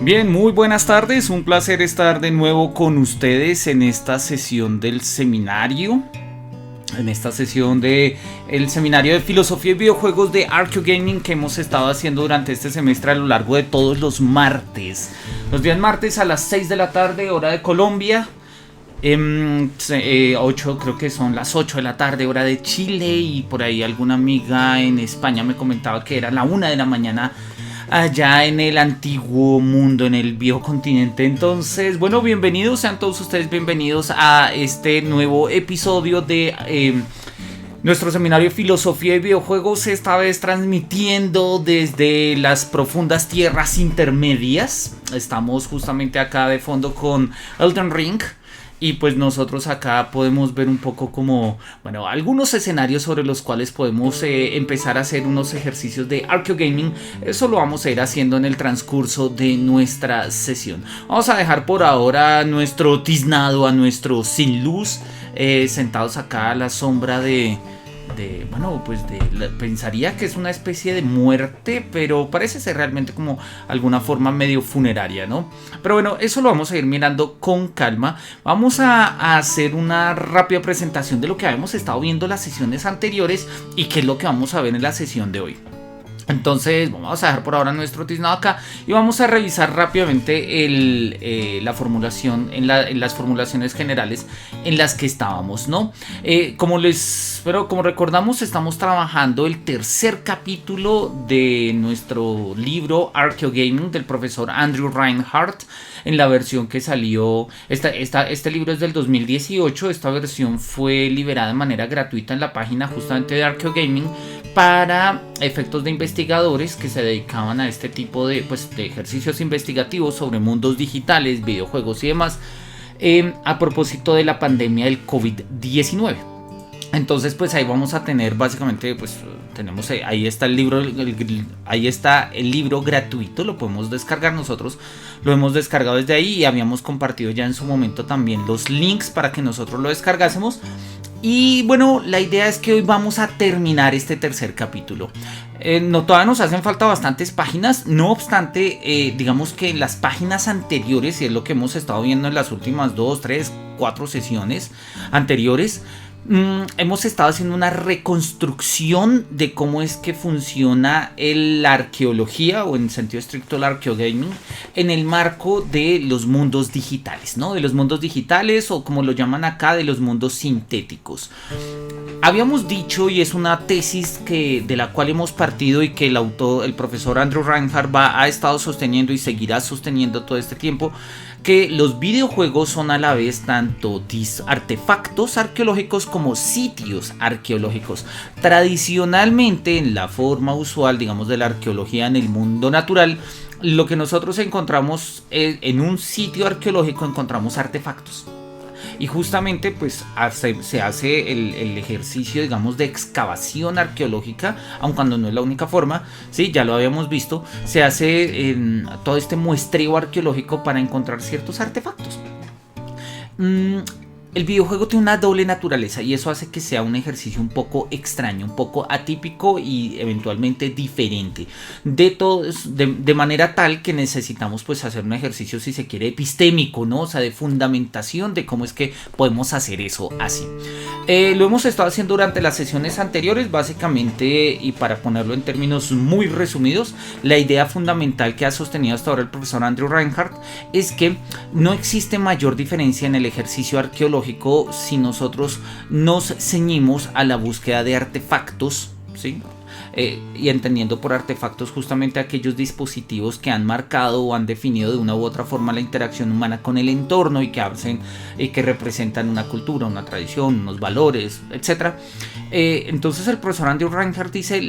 Bien, muy buenas tardes, un placer estar de nuevo con ustedes en esta sesión del seminario. En esta sesión de el seminario de filosofía y videojuegos de Arqueo Gaming que hemos estado haciendo durante este semestre a lo largo de todos los martes. Los días martes a las 6 de la tarde, hora de Colombia. 8, creo que son las 8 de la tarde, hora de Chile. Y por ahí alguna amiga en España me comentaba que era la 1 de la mañana allá en el antiguo mundo, en el viejo continente. Entonces, bueno, bienvenidos, sean todos ustedes bienvenidos a este nuevo episodio de nuestro seminario de filosofía y videojuegos, esta vez transmitiendo desde las profundas tierras intermedias. Estamos justamente acá de fondo con Elden Ring. Y pues nosotros acá podemos ver un poco como, bueno, algunos escenarios sobre los cuales podemos empezar a hacer unos ejercicios de Arqueo Gaming. Eso lo vamos a ir haciendo en el transcurso de nuestra sesión. Vamos a dejar por ahora nuestro tiznado, a nuestro sin luz, sentados acá a la sombra pensaría que es una especie de muerte, pero parece ser realmente como alguna forma medio funeraria, ¿no? Pero bueno, eso lo vamos a ir mirando con calma. Vamos a hacer una rápida presentación de lo que habíamos estado viendo en las sesiones anteriores y qué es lo que vamos a ver en la sesión de hoy. Entonces vamos a dejar por ahora nuestro tiznado acá y vamos a revisar rápidamente la formulación en las formulaciones generales en las que estábamos, ¿no? Como recordamos, estamos trabajando el tercer capítulo de nuestro libro Arqueo Gaming del profesor Andrew Reinhardt en la versión que salió. Este libro es del 2018. Esta versión fue liberada de manera gratuita en la página justamente de Arqueo Gaming para efectos de investigadores que se dedicaban a este tipo de ejercicios investigativos sobre mundos digitales, videojuegos y demás, a propósito de la pandemia del COVID-19. Entonces pues ahí vamos a tener básicamente tenemos ahí está el libro, ahí está el libro gratuito, lo podemos descargar. Nosotros lo hemos descargado desde ahí y habíamos compartido ya en su momento también los links para que nosotros lo descargásemos. Y bueno, la idea es que hoy vamos a terminar este tercer capítulo. Todavía nos hacen falta bastantes páginas. No obstante, digamos que las páginas anteriores, y es lo que hemos estado viendo en las últimas 2, 3, 4 sesiones anteriores, hemos estado haciendo una reconstrucción de cómo es que funciona la arqueología, o en sentido estricto el arqueo gaming, en el marco de los mundos digitales, ¿no? De los mundos digitales, o como lo llaman acá, de los mundos sintéticos. Habíamos dicho, y es una tesis de la cual hemos partido y que el profesor Andrew Reinhardt ha estado sosteniendo y seguirá sosteniendo todo este tiempo, que los videojuegos son a la vez tanto artefactos arqueológicos como sitios arqueológicos. Tradicionalmente, en la forma usual, digamos, de la arqueología en el mundo natural, lo que nosotros encontramos en un sitio arqueológico, encontramos artefactos. Y justamente pues se hace el ejercicio, digamos, de excavación arqueológica, aun cuando no es la única forma, ¿sí? Ya lo habíamos visto, se hace todo este muestreo arqueológico para encontrar ciertos artefactos. El videojuego tiene una doble naturaleza y eso hace que sea un ejercicio un poco extraño, un poco atípico y eventualmente diferente. De manera tal que necesitamos pues hacer un ejercicio, si se quiere, epistémico, ¿no? O sea, de fundamentación de cómo es que podemos hacer eso así. Lo hemos estado haciendo durante las sesiones anteriores, básicamente, y para ponerlo en términos muy resumidos, la idea fundamental que ha sostenido hasta ahora el profesor Andrew Reinhardt es que no existe mayor diferencia en el ejercicio arqueológico si nosotros nos ceñimos a la búsqueda de artefactos, ¿sí? Y entendiendo por artefactos justamente aquellos dispositivos que han marcado o han definido de una u otra forma la interacción humana con el entorno y que hacen y que representan una cultura, una tradición, unos valores, etc. Entonces el profesor Andrew Reinhardt dice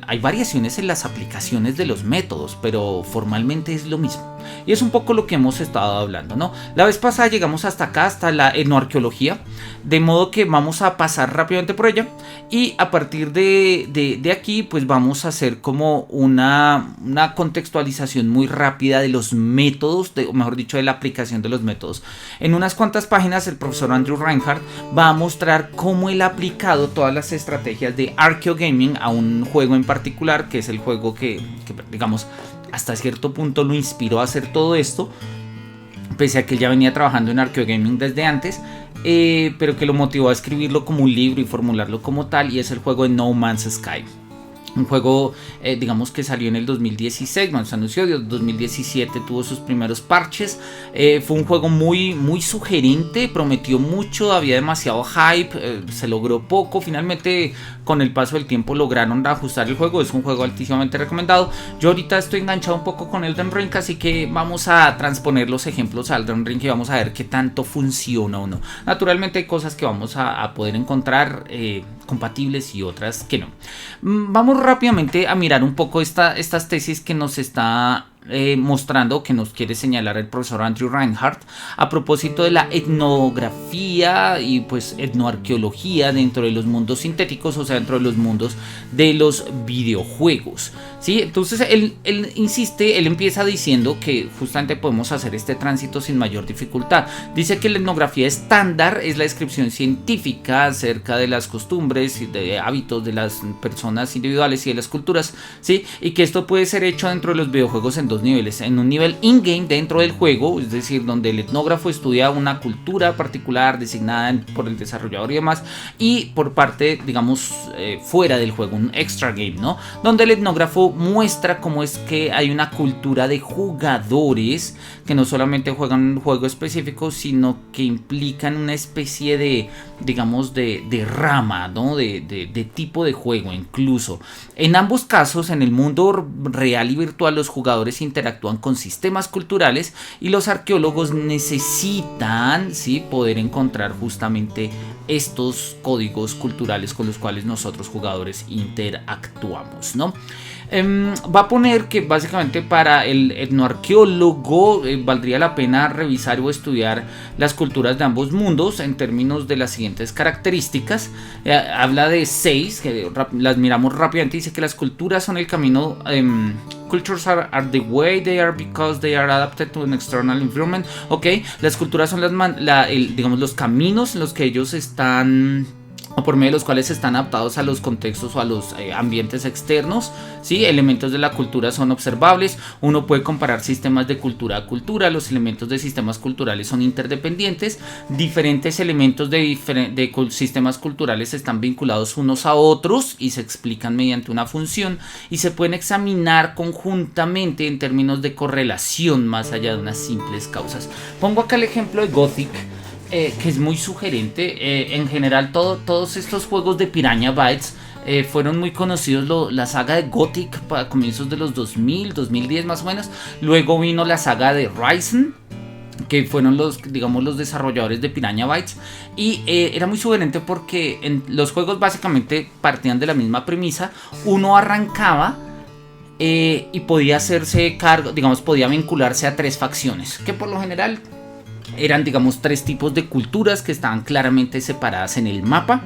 hay variaciones en las aplicaciones de los métodos, pero formalmente es lo mismo. Y es un poco lo que hemos estado hablando, ¿no? La vez pasada llegamos hasta acá, hasta la etnoarqueología, de modo que vamos a pasar rápidamente por ella y a partir de aquí pues vamos a hacer como una contextualización muy rápida de los métodos, o mejor dicho, de la aplicación de los métodos. En unas cuantas páginas el profesor Andrew Reinhardt va a mostrar cómo él ha aplicado todas las estrategias de Arqueo Gaming a un juego en particular, que es el juego que digamos hasta cierto punto lo inspiró a hacer todo esto, pese a que él ya venía trabajando en Archeogaming desde antes, pero que lo motivó a escribirlo como un libro y formularlo como tal, y es el juego de No Man's Sky. Un juego, digamos que salió en el 2016, bueno, se anunció, en 2017 tuvo sus primeros parches. Fue un juego muy sugerente, prometió mucho, había demasiado hype, se logró poco. Finalmente, con el paso del tiempo lograron ajustar el juego, es un juego altísimamente recomendado. Yo ahorita estoy enganchado un poco con Elden Ring, así que vamos a transponer los ejemplos a Elden Ring y vamos a ver qué tanto funciona o no. Naturalmente hay cosas que vamos a poder encontrar compatibles y otras que no. Vamos rápidamente a mirar un poco estas tesis que nos está mostrando, que nos quiere señalar el profesor Andrew Reinhardt a propósito de la etnografía y pues etnoarqueología dentro de los mundos sintéticos, o sea, dentro de los mundos de los videojuegos, ¿sí? Entonces él insiste, él empieza diciendo que justamente podemos hacer este tránsito sin mayor dificultad. Dice que la etnografía estándar es la descripción científica acerca de las costumbres y de hábitos de las personas individuales y de las culturas, ¿sí? Y que esto puede ser hecho dentro de los videojuegos en dos niveles: en un nivel in-game dentro del juego, es decir, donde el etnógrafo estudia una cultura particular designada por el desarrollador y demás, y por parte, digamos, fuera del juego, un extra game, ¿no? Donde el etnógrafo muestra cómo es que hay una cultura de jugadores que no solamente juegan un juego específico, sino que implican una especie de, digamos, de rama, ¿no? De tipo de juego incluso. En ambos casos, en el mundo real y virtual, los jugadores interactúan con sistemas culturales y los arqueólogos necesitan, ¿sí?, poder encontrar justamente estos códigos culturales con los cuales nosotros jugadores interactuamos, ¿no? Va a poner que básicamente para el etnoarqueólogo valdría la pena revisar o estudiar las culturas de ambos mundos en términos de las siguientes características. Habla de 6, que las miramos rápidamente. Dice que las culturas son el camino. Cultures are the way they are because they are adapted to an external environment. Ok, las culturas son digamos, los caminos en los que ellos están, o por medio de los cuales están adaptados a los contextos o a los ambientes externos, ¿sí? Elementos de la cultura son observables. Uno puede comparar sistemas de cultura a cultura. Los elementos de sistemas culturales son interdependientes. Diferentes elementos de sistemas culturales están vinculados unos a otros y se explican mediante una función y se pueden examinar conjuntamente en términos de correlación más allá de unas simples causas. Pongo acá el ejemplo de Gothic, que es muy sugerente. En general todos estos juegos de Piranha Bytes fueron muy conocidos. La saga de Gothic para comienzos de los 2010 más o menos. Luego vino la saga de Ryzen, que fueron los desarrolladores de Piranha Bytes, y era muy sugerente porque en los juegos básicamente partían de la misma premisa. Uno arrancaba y podía hacerse cargo, digamos, podía vincularse a 3 facciones, que por lo general eran, digamos, 3 tipos de culturas que estaban claramente separadas en el mapa,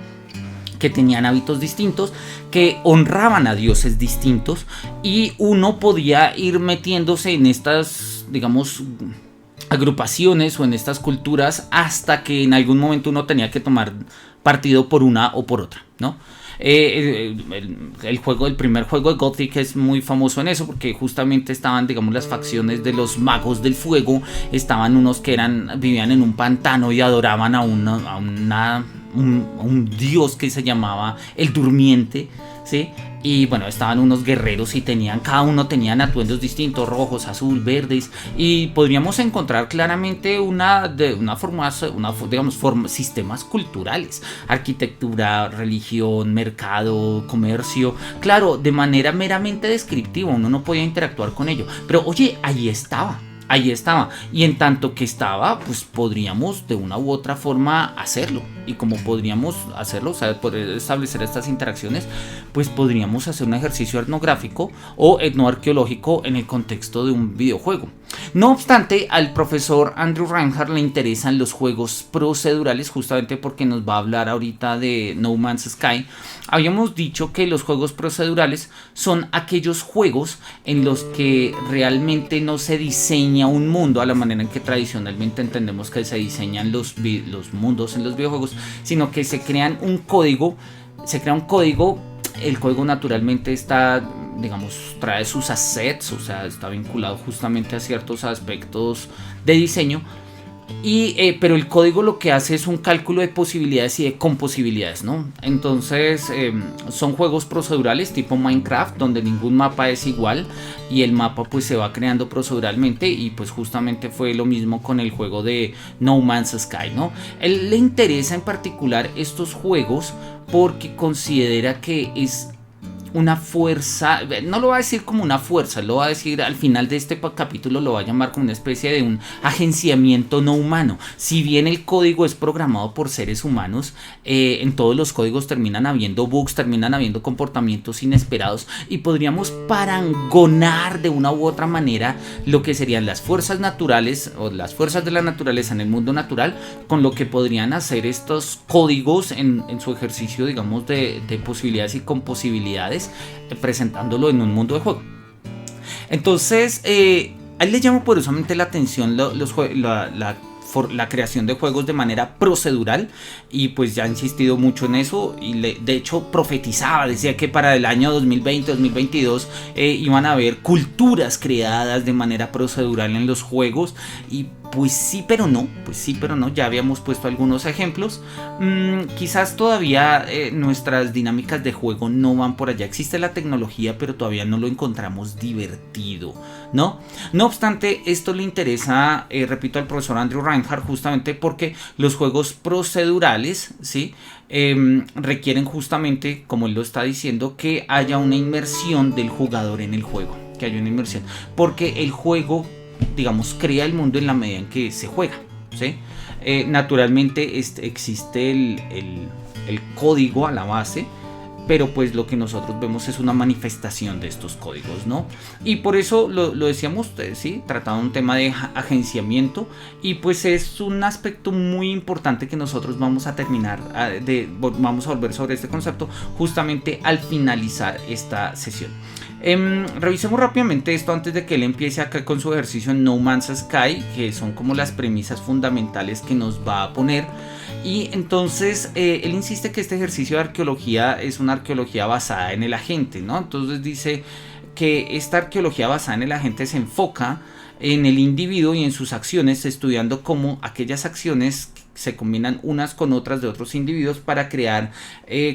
que tenían hábitos distintos, que honraban a dioses distintos, y uno podía ir metiéndose en estas, digamos, agrupaciones o en estas culturas hasta que en algún momento uno tenía que tomar partido por una o por otra, ¿no? El primer juego de Gothic es muy famoso en eso, porque justamente estaban, digamos, las facciones de los magos del fuego. Estaban unos que vivían en un pantano y adoraban a un dios que se llamaba el Durmiente, ¿sí? Y bueno, estaban unos guerreros y cada uno tenían atuendos distintos: rojos, azul, verdes. Y podríamos encontrar claramente sistemas culturales: arquitectura, religión, mercado, comercio. Claro, de manera meramente descriptiva, uno no podía interactuar con ello. Pero oye, ahí estaba. Y en tanto que estaba, pues podríamos de una u otra forma hacerlo. Y como podríamos hacerlo, o sea, poder establecer estas interacciones, pues podríamos hacer un ejercicio etnográfico o etnoarqueológico en el contexto de un videojuego. No obstante, al profesor Andrew Reinhardt le interesan los juegos procedurales, justamente porque nos va a hablar ahorita de No Man's Sky. Habíamos dicho que los juegos procedurales son aquellos juegos en los que realmente no se diseña un mundo a la manera en que tradicionalmente entendemos que se diseñan los mundos en los videojuegos, sino que se crea un código El código naturalmente está, digamos, trae sus assets, o sea, está vinculado justamente a ciertos aspectos de diseño. Pero el código lo que hace es un cálculo de posibilidades y de composibilidades, ¿no? Entonces son juegos procedurales tipo Minecraft, donde ningún mapa es igual y el mapa pues se va creando proceduralmente, y pues justamente fue lo mismo con el juego de No Man's Sky, ¿no? Él le interesa en particular estos juegos porque considera que es una fuerza, no lo va a decir como una fuerza, lo va a decir al final de este capítulo, lo va a llamar como una especie de un agenciamiento no humano. Si bien el código es programado por seres humanos, en todos los códigos terminan habiendo bugs, terminan habiendo comportamientos inesperados, y podríamos parangonar de una u otra manera lo que serían las fuerzas naturales o las fuerzas de la naturaleza en el mundo natural con lo que podrían hacer estos códigos en su ejercicio, digamos, de posibilidades y composibilidades, presentándolo en un mundo de juego. Entonces, a él le llama poderosamente la atención la creación de juegos de manera procedural, y pues ya ha insistido mucho en eso, y de hecho profetizaba, decía que para el año 2020-2022 iban a haber culturas creadas de manera procedural en los juegos. Y pues sí, pero no, ya habíamos puesto algunos ejemplos. Quizás todavía nuestras dinámicas de juego no van por allá. Existe la tecnología, pero todavía no lo encontramos divertido, ¿no? No obstante, esto le interesa, repito, al profesor Andrew Reinhardt, justamente porque los juegos procedurales, ¿sí? Requieren justamente, como él lo está diciendo, que haya una inmersión del jugador en el juego, que haya una inmersión, porque el juego, digamos, crea el mundo en la medida en que se juega, ¿sí? Naturalmente existe el código a la base, pero pues lo que nosotros vemos es una manifestación de estos códigos, ¿no? Y por eso lo decíamos, ¿sí? Trataba un tema de agenciamiento, y pues es un aspecto muy importante que nosotros vamos a terminar, vamos a volver sobre este concepto justamente al finalizar esta sesión. Revisemos rápidamente esto antes de que él empiece acá con su ejercicio en No Man's Sky, que son como las premisas fundamentales que nos va a poner. Y entonces él insiste que este ejercicio de arqueología es una arqueología basada en el agente, ¿no? Entonces dice que esta arqueología basada en el agente se enfoca en el individuo y en sus acciones, estudiando cómo aquellas acciones se combinan unas con otras de otros individuos para crear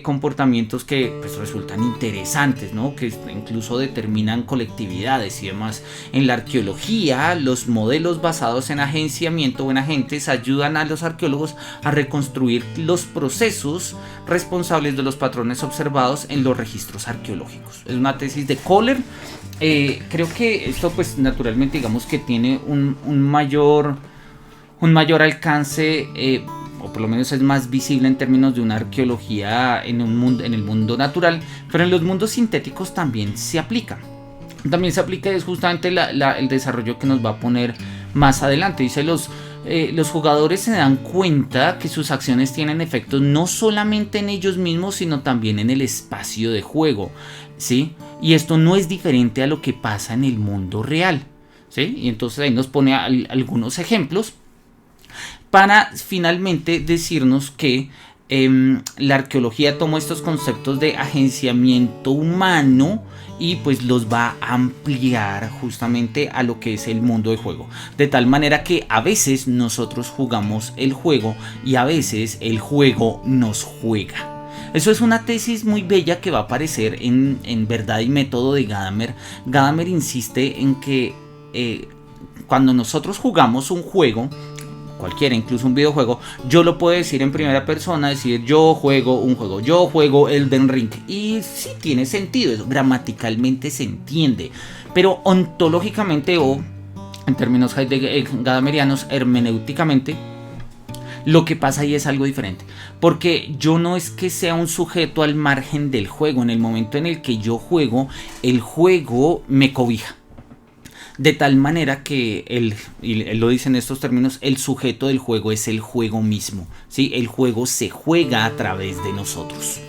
comportamientos que pues resultan interesantes, ¿no? Que incluso determinan colectividades y demás. En la arqueología, los modelos basados en agenciamiento o en agentes ayudan a los arqueólogos a reconstruir los procesos responsables de los patrones observados en los registros arqueológicos. Es una tesis de Kohler. Creo que esto pues naturalmente digamos que tiene un mayor alcance, o por lo menos es más visible en términos de una arqueología en el mundo natural, pero en los mundos sintéticos también se aplica. También se aplica, es justamente el desarrollo que nos va a poner más adelante. Dice, los jugadores se dan cuenta que sus acciones tienen efectos no solamente en ellos mismos, sino también en el espacio de juego, ¿sí? Y esto no es diferente a lo que pasa en el mundo real, ¿sí? Y entonces ahí nos pone algunos ejemplos para finalmente decirnos que la arqueología toma estos conceptos de agenciamiento humano y pues los va a ampliar justamente a lo que es el mundo de juego, de tal manera que a veces nosotros jugamos el juego y a veces el juego nos juega. Eso es una tesis muy bella que va a aparecer en Verdad y Método de Gadamer. Gadamer insiste en que cuando nosotros jugamos un juego, cualquiera, incluso un videojuego, yo lo puedo decir en primera persona, decir yo juego un juego, yo juego Elden Ring, y sí tiene sentido, eso gramaticalmente se entiende, pero ontológicamente o en términos gadamerianos, hermenéuticamente, lo que pasa ahí es algo diferente, porque yo no es que sea un sujeto al margen del juego. En el momento en el que yo juego, el juego me cobija. De tal manera que y él lo dice en estos términos, el sujeto del juego es el juego mismo, ¿sí? El juego se juega a través de nosotros.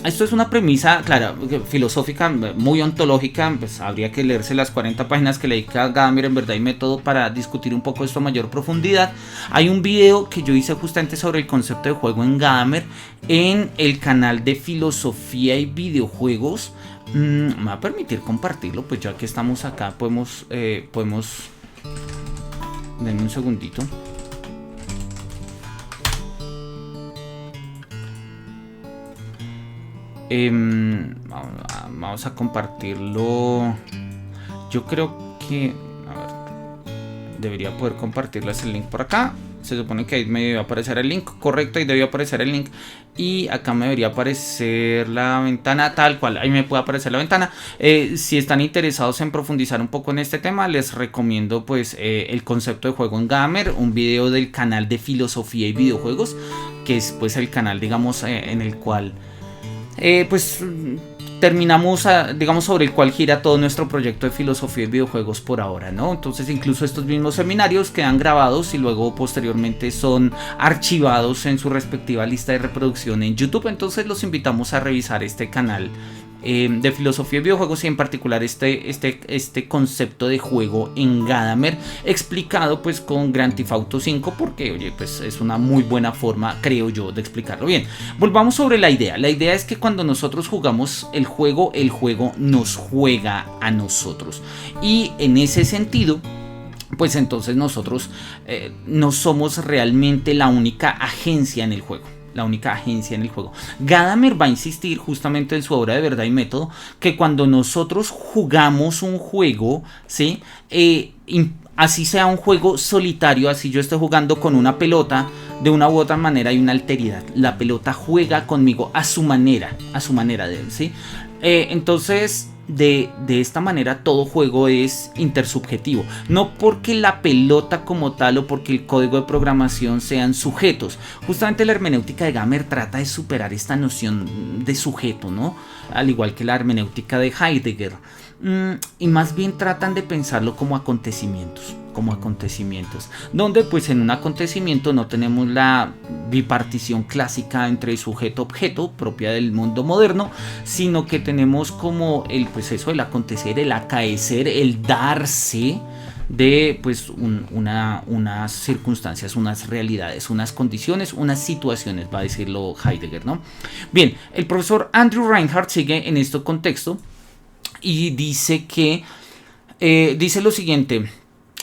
Esto es una premisa, claro, filosófica, muy ontológica. Pues habría que leerse las 40 páginas que leí Gadamer en Verdad y Método para discutir un poco esto a mayor profundidad. Hay un video que yo hice justamente sobre el concepto de juego en Gadamer en el canal de Filosofía y Videojuegos. Me va a permitir compartirlo, pues ya que estamos acá podemos denme un segundito. Vamos a compartirlo. Yo creo que, a ver, debería poder compartirles el link por acá. Se supone que ahí me debió aparecer el link, correcto, ahí debió aparecer el link. Y acá me debería aparecer la ventana tal cual, ahí me puede aparecer la ventana. Si están interesados en profundizar un poco en este tema, les recomiendo pues el concepto de juego en Gadamer, un video del canal de Filosofía y Videojuegos, que es pues el canal, digamos, en el cual pues terminamos, digamos, sobre el cual gira todo nuestro proyecto de filosofía y videojuegos por ahora, ¿no? Entonces incluso estos mismos seminarios quedan grabados y luego posteriormente son archivados en su respectiva lista de reproducción en YouTube. Entonces los invitamos a revisar este canal de filosofía y videojuegos, y en particular este concepto de juego en Gadamer explicado pues con Grand Theft Auto 5, porque oye, pues es una muy buena forma, creo yo, de explicarlo bien. Volvamos sobre la idea. La idea es que cuando nosotros jugamos el juego nos juega a nosotros, y en ese sentido pues entonces nosotros no somos realmente la única agencia en el juego. Gadamer va a insistir justamente en su obra de Verdad y Método que cuando nosotros jugamos un juego, ¿sí? Así sea un juego solitario, así yo estoy jugando con una pelota, de una u otra manera hay una alteridad. La pelota juega conmigo a su manera, ¿sí? Entonces, de esta manera todo juego es intersubjetivo, no porque la pelota como tal o porque el código de programación sean sujetos. Justamente la hermenéutica de Gadamer trata de superar esta noción de sujeto, ¿no? Al igual que la hermenéutica de Heidegger, y más bien tratan de pensarlo como acontecimientos, donde pues en un acontecimiento no tenemos la bipartición clásica entre sujeto-objeto propia del mundo moderno, sino que tenemos como el acontecer, el acaecer, el darse de pues unas circunstancias, unas realidades, unas condiciones, unas situaciones, va a decirlo Heidegger, ¿no? Bien, el profesor Andrew Reinhardt sigue en este contexto y dice que dice lo siguiente: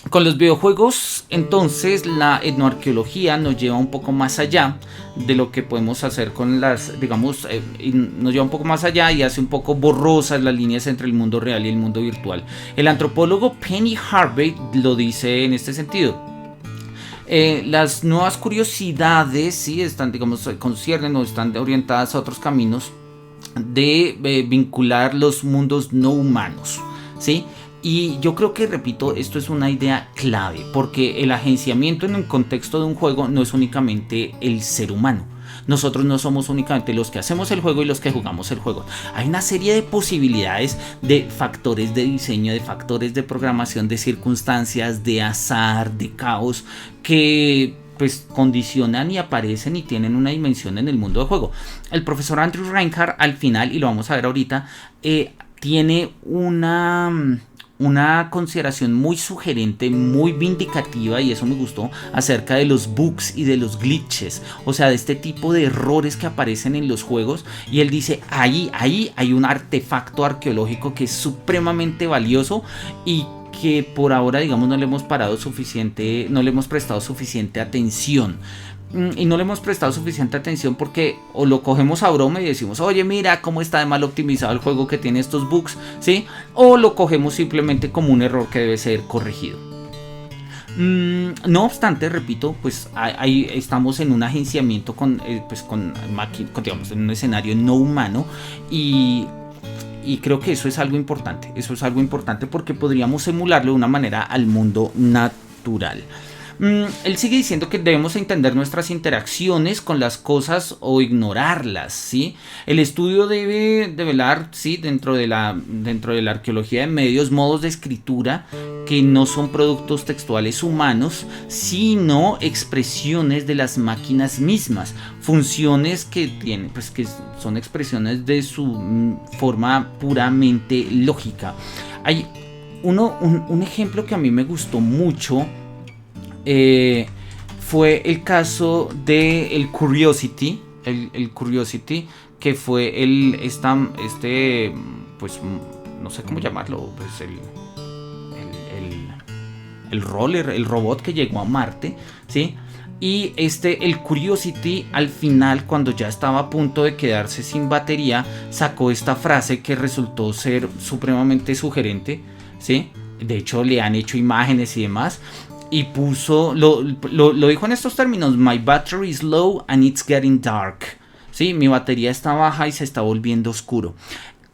con los videojuegos, entonces, la etnoarqueología nos lleva un poco más allá de lo que podemos hacer con las, digamos, nos lleva un poco más allá y hace un poco borrosas las líneas entre el mundo real y el mundo virtual. El antropólogo Penny Harvey lo dice en este sentido. Las nuevas curiosidades, sí, están, digamos, conciernen o están orientadas a otros caminos de vincular los mundos no humanos, ¿sí? Y yo creo que, repito, esto es una idea clave, porque el agenciamiento en un contexto de un juego no es únicamente el ser humano. Nosotros no somos únicamente los que hacemos el juego y los que jugamos el juego. Hay una serie de posibilidades, de factores de diseño, de factores de programación, de circunstancias, de azar, de caos, que pues condicionan y aparecen y tienen una dimensión en el mundo del juego. El profesor Andrew Reinhardt al final, y lo vamos a ver ahorita, tiene una consideración muy sugerente, muy vindicativa, y eso me gustó, acerca de los bugs y de los glitches, o sea, de este tipo de errores que aparecen en los juegos. Y él dice, ahí hay un artefacto arqueológico que es supremamente valioso y que por ahora, digamos, no le hemos prestado suficiente atención. Y no le hemos prestado suficiente atención porque o lo cogemos a broma y decimos, oye, mira cómo está de mal optimizado el juego que tiene estos bugs, ¿sí? O lo cogemos simplemente como un error que debe ser corregido. No obstante, repito, pues ahí estamos en un agenciamiento digamos, en un escenario no humano, y creo que eso es algo importante. Porque podríamos emularlo de una manera al mundo natural. Él sigue diciendo que debemos entender nuestras interacciones con las cosas o ignorarlas, ¿sí? El estudio debe develar, ¿sí? dentro de la arqueología de medios, modos de escritura que no son productos textuales humanos, sino expresiones de las máquinas mismas, funciones que tienen, pues que son expresiones de su forma puramente lógica. Hay un ejemplo que a mí me gustó mucho. Fue el caso de el Curiosity, el Curiosity, que fue pues no sé cómo llamarlo, pues el roller, el robot que llegó a Marte, ¿sí? Y el Curiosity al final, cuando ya estaba a punto de quedarse sin batería, sacó esta frase que resultó ser supremamente sugerente, ¿sí? De hecho le han hecho imágenes y demás. Y puso, lo dijo en estos términos: My battery is low and it's getting dark. Sí, mi batería está baja y se está volviendo oscuro.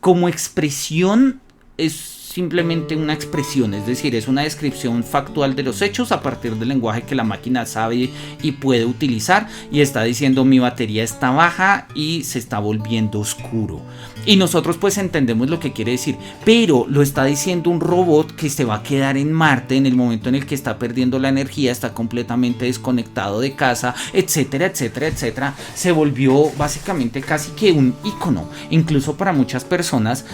Como expresión es simplemente una expresión, es decir, es una descripción factual de los hechos a partir del lenguaje que la máquina sabe y puede utilizar, y está diciendo: mi batería está baja y se está volviendo oscuro. Y nosotros pues entendemos lo que quiere decir, pero lo está diciendo un robot que se va a quedar en Marte en el momento en el que está perdiendo la energía, está completamente desconectado de casa, etcétera, etcétera, etcétera. Se volvió básicamente casi que un ícono, incluso para muchas personas,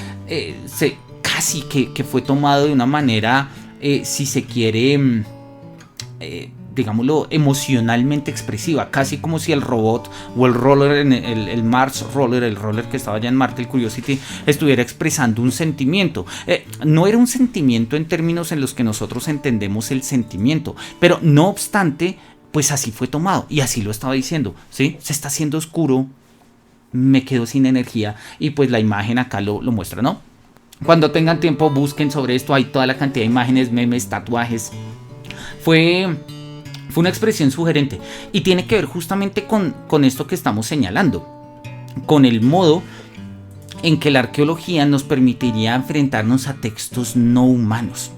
casi que fue tomado de una manera, si se quiere, digámoslo, emocionalmente expresiva, casi como si el robot o el roller, el Mars Roller, el roller que estaba allá en Marte, el Curiosity, estuviera expresando un sentimiento. No era un sentimiento en términos en los que nosotros entendemos el sentimiento, pero no obstante, pues así fue tomado y así lo estaba diciendo, ¿sí? Se está haciendo oscuro, me quedo sin energía, y pues la imagen acá lo muestra, ¿no? Cuando tengan tiempo, busquen sobre esto, hay toda la cantidad de imágenes, memes, tatuajes. Fue una expresión sugerente y tiene que ver justamente con esto que estamos señalando, con el modo en que la arqueología nos permitiría enfrentarnos a textos no humanos,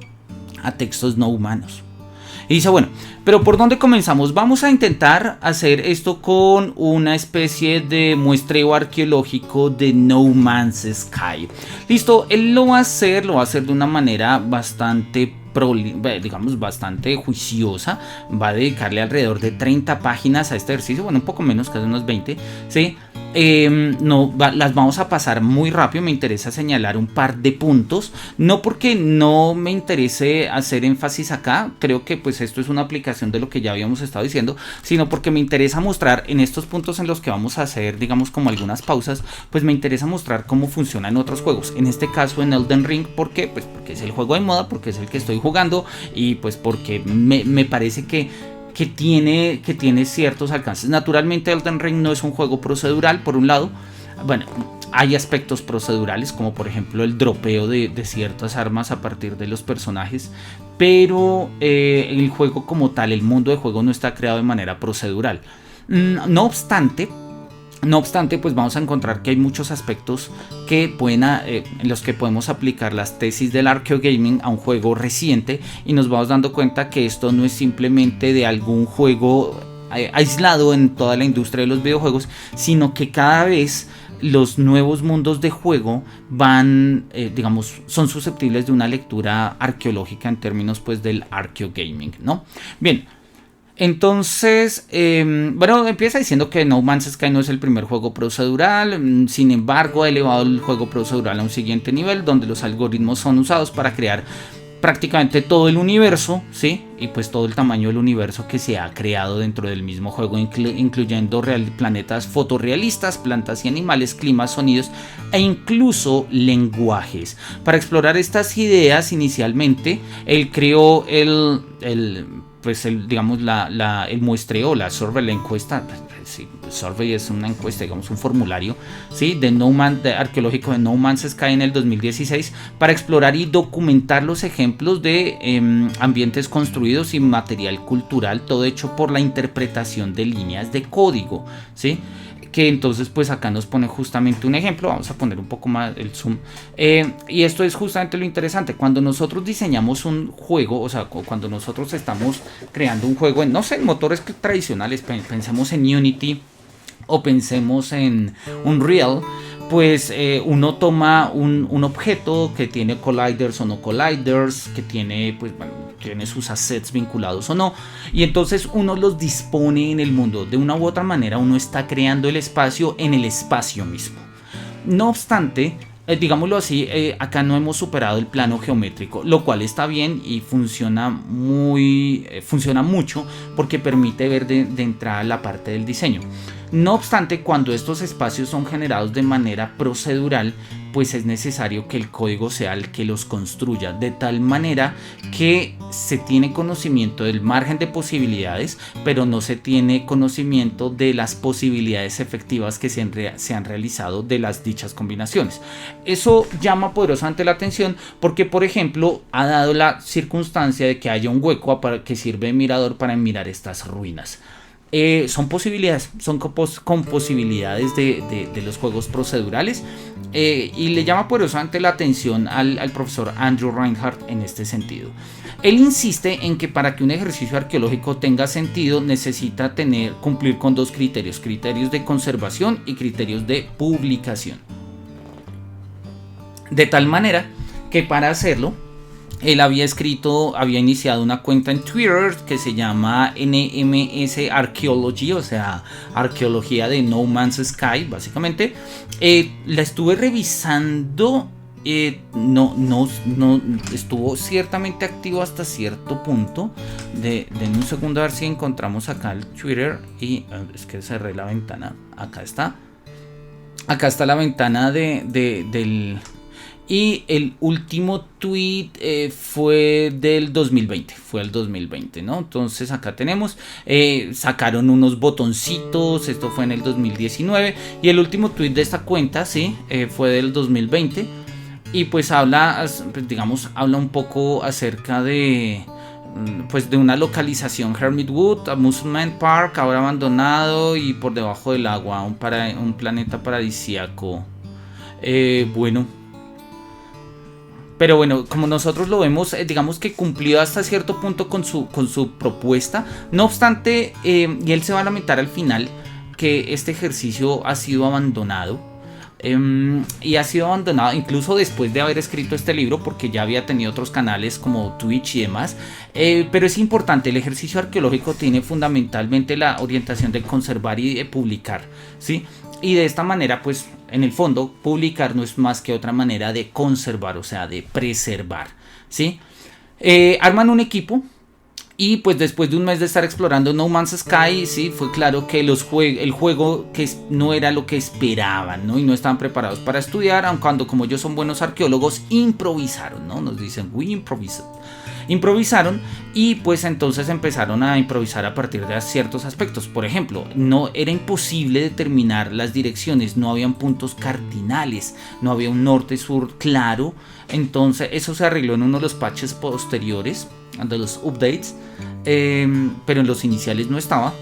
Y dice, bueno, pero ¿por dónde comenzamos? Vamos a intentar hacer esto con una especie de muestreo arqueológico de No Man's Sky. Listo, él lo va a hacer de una manera bastante juiciosa. Va a dedicarle alrededor de 30 páginas a este ejercicio, bueno, un poco menos, casi unos 20, ¿sí? Las vamos a pasar muy rápido. Me interesa señalar un par de puntos, no porque no me interese hacer énfasis acá, creo que pues esto es una aplicación de lo que ya habíamos estado diciendo, sino porque me interesa mostrar en estos puntos en los que vamos a hacer, digamos, como algunas pausas, pues me interesa mostrar cómo funciona en otros juegos, en este caso en Elden Ring. ¿Por qué? Pues porque es el juego de moda, porque es el que estoy jugando, y pues porque me parece que tiene ciertos alcances. Naturalmente Elden Ring no es un juego procedural, por un lado. Bueno, hay aspectos procedurales, como por ejemplo el dropeo de ciertas armas a partir de los personajes, pero el juego como tal, el mundo de juego, no está creado de manera procedural. No obstante, pues vamos a encontrar que hay muchos aspectos que en los que podemos aplicar las tesis del arqueogaming a un juego reciente, y nos vamos dando cuenta que esto no es simplemente de algún juego aislado en toda la industria de los videojuegos, sino que cada vez los nuevos mundos de juego son susceptibles de una lectura arqueológica en términos pues del arqueogaming, ¿no? Bien. Entonces, empieza diciendo que No Man's Sky no es el primer juego procedural. Sin embargo, ha elevado el juego procedural a un siguiente nivel, donde los algoritmos son usados para crear prácticamente todo el universo, ¿sí? Y pues todo el tamaño del universo que se ha creado dentro del mismo juego, incluyendo planetas fotorrealistas, plantas y animales, climas, sonidos e incluso lenguajes. Para explorar estas ideas, inicialmente, él creó el muestreo, la survey, la encuesta. Sí, survey es una encuesta, digamos un formulario, ¿sí? arqueológico de No Man's Sky en el 2016, para explorar y documentar los ejemplos de ambientes construidos y material cultural, todo hecho por la interpretación de líneas de código, ¿sí? que entonces pues acá nos pone justamente un ejemplo. Vamos a poner un poco más el zoom, y esto es justamente lo interesante. Cuando nosotros diseñamos un juego, o sea, cuando nosotros estamos creando un juego en, no sé, en motores tradicionales, pensemos en Unity o pensemos en Unreal, pues uno toma un objeto que tiene colliders o no colliders, que tiene, pues, bueno, tiene sus assets vinculados o no, y entonces uno los dispone en el mundo. De una u otra manera uno está creando el espacio en el espacio mismo. No obstante, digámoslo así, acá no hemos superado el plano geométrico, lo cual está bien y funciona mucho porque permite ver de entrada la parte del diseño. No obstante, cuando estos espacios son generados de manera procedural, pues es necesario que el código sea el que los construya, de tal manera que se tiene conocimiento del margen de posibilidades, pero no se tiene conocimiento de las posibilidades efectivas que se han realizado de las dichas combinaciones. Eso llama poderosamente la atención porque, por ejemplo, ha dado la circunstancia de que haya un hueco que sirve de mirador para mirar estas ruinas. Son posibilidades, son con posibilidades de los juegos procedurales, y le llama poderosamente la atención al profesor Andrew Reinhardt en este sentido. Él insiste en que para que un ejercicio arqueológico tenga sentido necesita cumplir con dos criterios de conservación y criterios de publicación. De tal manera que para hacerlo, él había iniciado una cuenta en Twitter que se llama NMS Archaeology, o sea, arqueología de No Man's Sky, básicamente. La estuve revisando, no estuvo ciertamente activo hasta cierto punto. Denme un segundo a ver si encontramos acá el Twitter, y es que cerré la ventana. Acá está la ventana del... Y el último tweet fue del 2020, ¿no? Entonces acá tenemos, sacaron unos botoncitos, esto fue en el 2019, y el último tweet de esta cuenta, sí, fue del 2020, y pues habla un poco acerca de, pues, de una localización, Hermitwood, Amusement Park, ahora abandonado y por debajo del agua, un planeta paradisíaco. Pero bueno, como nosotros lo vemos, digamos que cumplió hasta cierto punto con su propuesta. No obstante, y él se va a lamentar al final que este ejercicio ha sido abandonado. Y ha sido abandonado incluso después de haber escrito este libro, porque ya había tenido otros canales como Twitch y demás. Pero es importante, el ejercicio arqueológico tiene fundamentalmente la orientación de conservar y de publicar, ¿sí? Y de esta manera, pues, en el fondo, publicar no es más que otra manera de conservar, o sea, de preservar, ¿sí? Arman un equipo y pues después de un mes de estar explorando No Man's Sky, sí, fue claro que el juego que no era lo que esperaban, ¿no? Y no estaban preparados para estudiar, aun cuando como ellos son buenos arqueólogos, improvisaron, ¿no? Nos dicen, we improvisaron, y pues entonces empezaron a improvisar a partir de ciertos aspectos. Por ejemplo, no era imposible determinar las direcciones, no habían puntos cardinales, no había un norte-sur claro. Entonces eso se arregló en uno de los patches posteriores, de los updates, pero en los iniciales no estaba.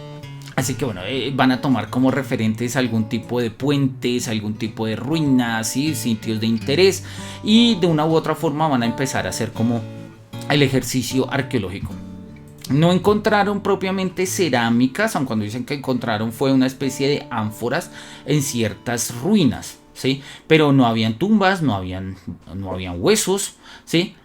Así que bueno, van a tomar como referentes algún tipo de puentes, algún tipo de ruinas, ¿sí? Sitios de interés, y de una u otra forma van a empezar a hacer como el ejercicio arqueológico. No encontraron propiamente cerámicas, aun cuando dicen que encontraron fue una especie de ánforas en ciertas ruinas, ¿sí? Pero no habían tumbas, no habían huesos, ¿sí?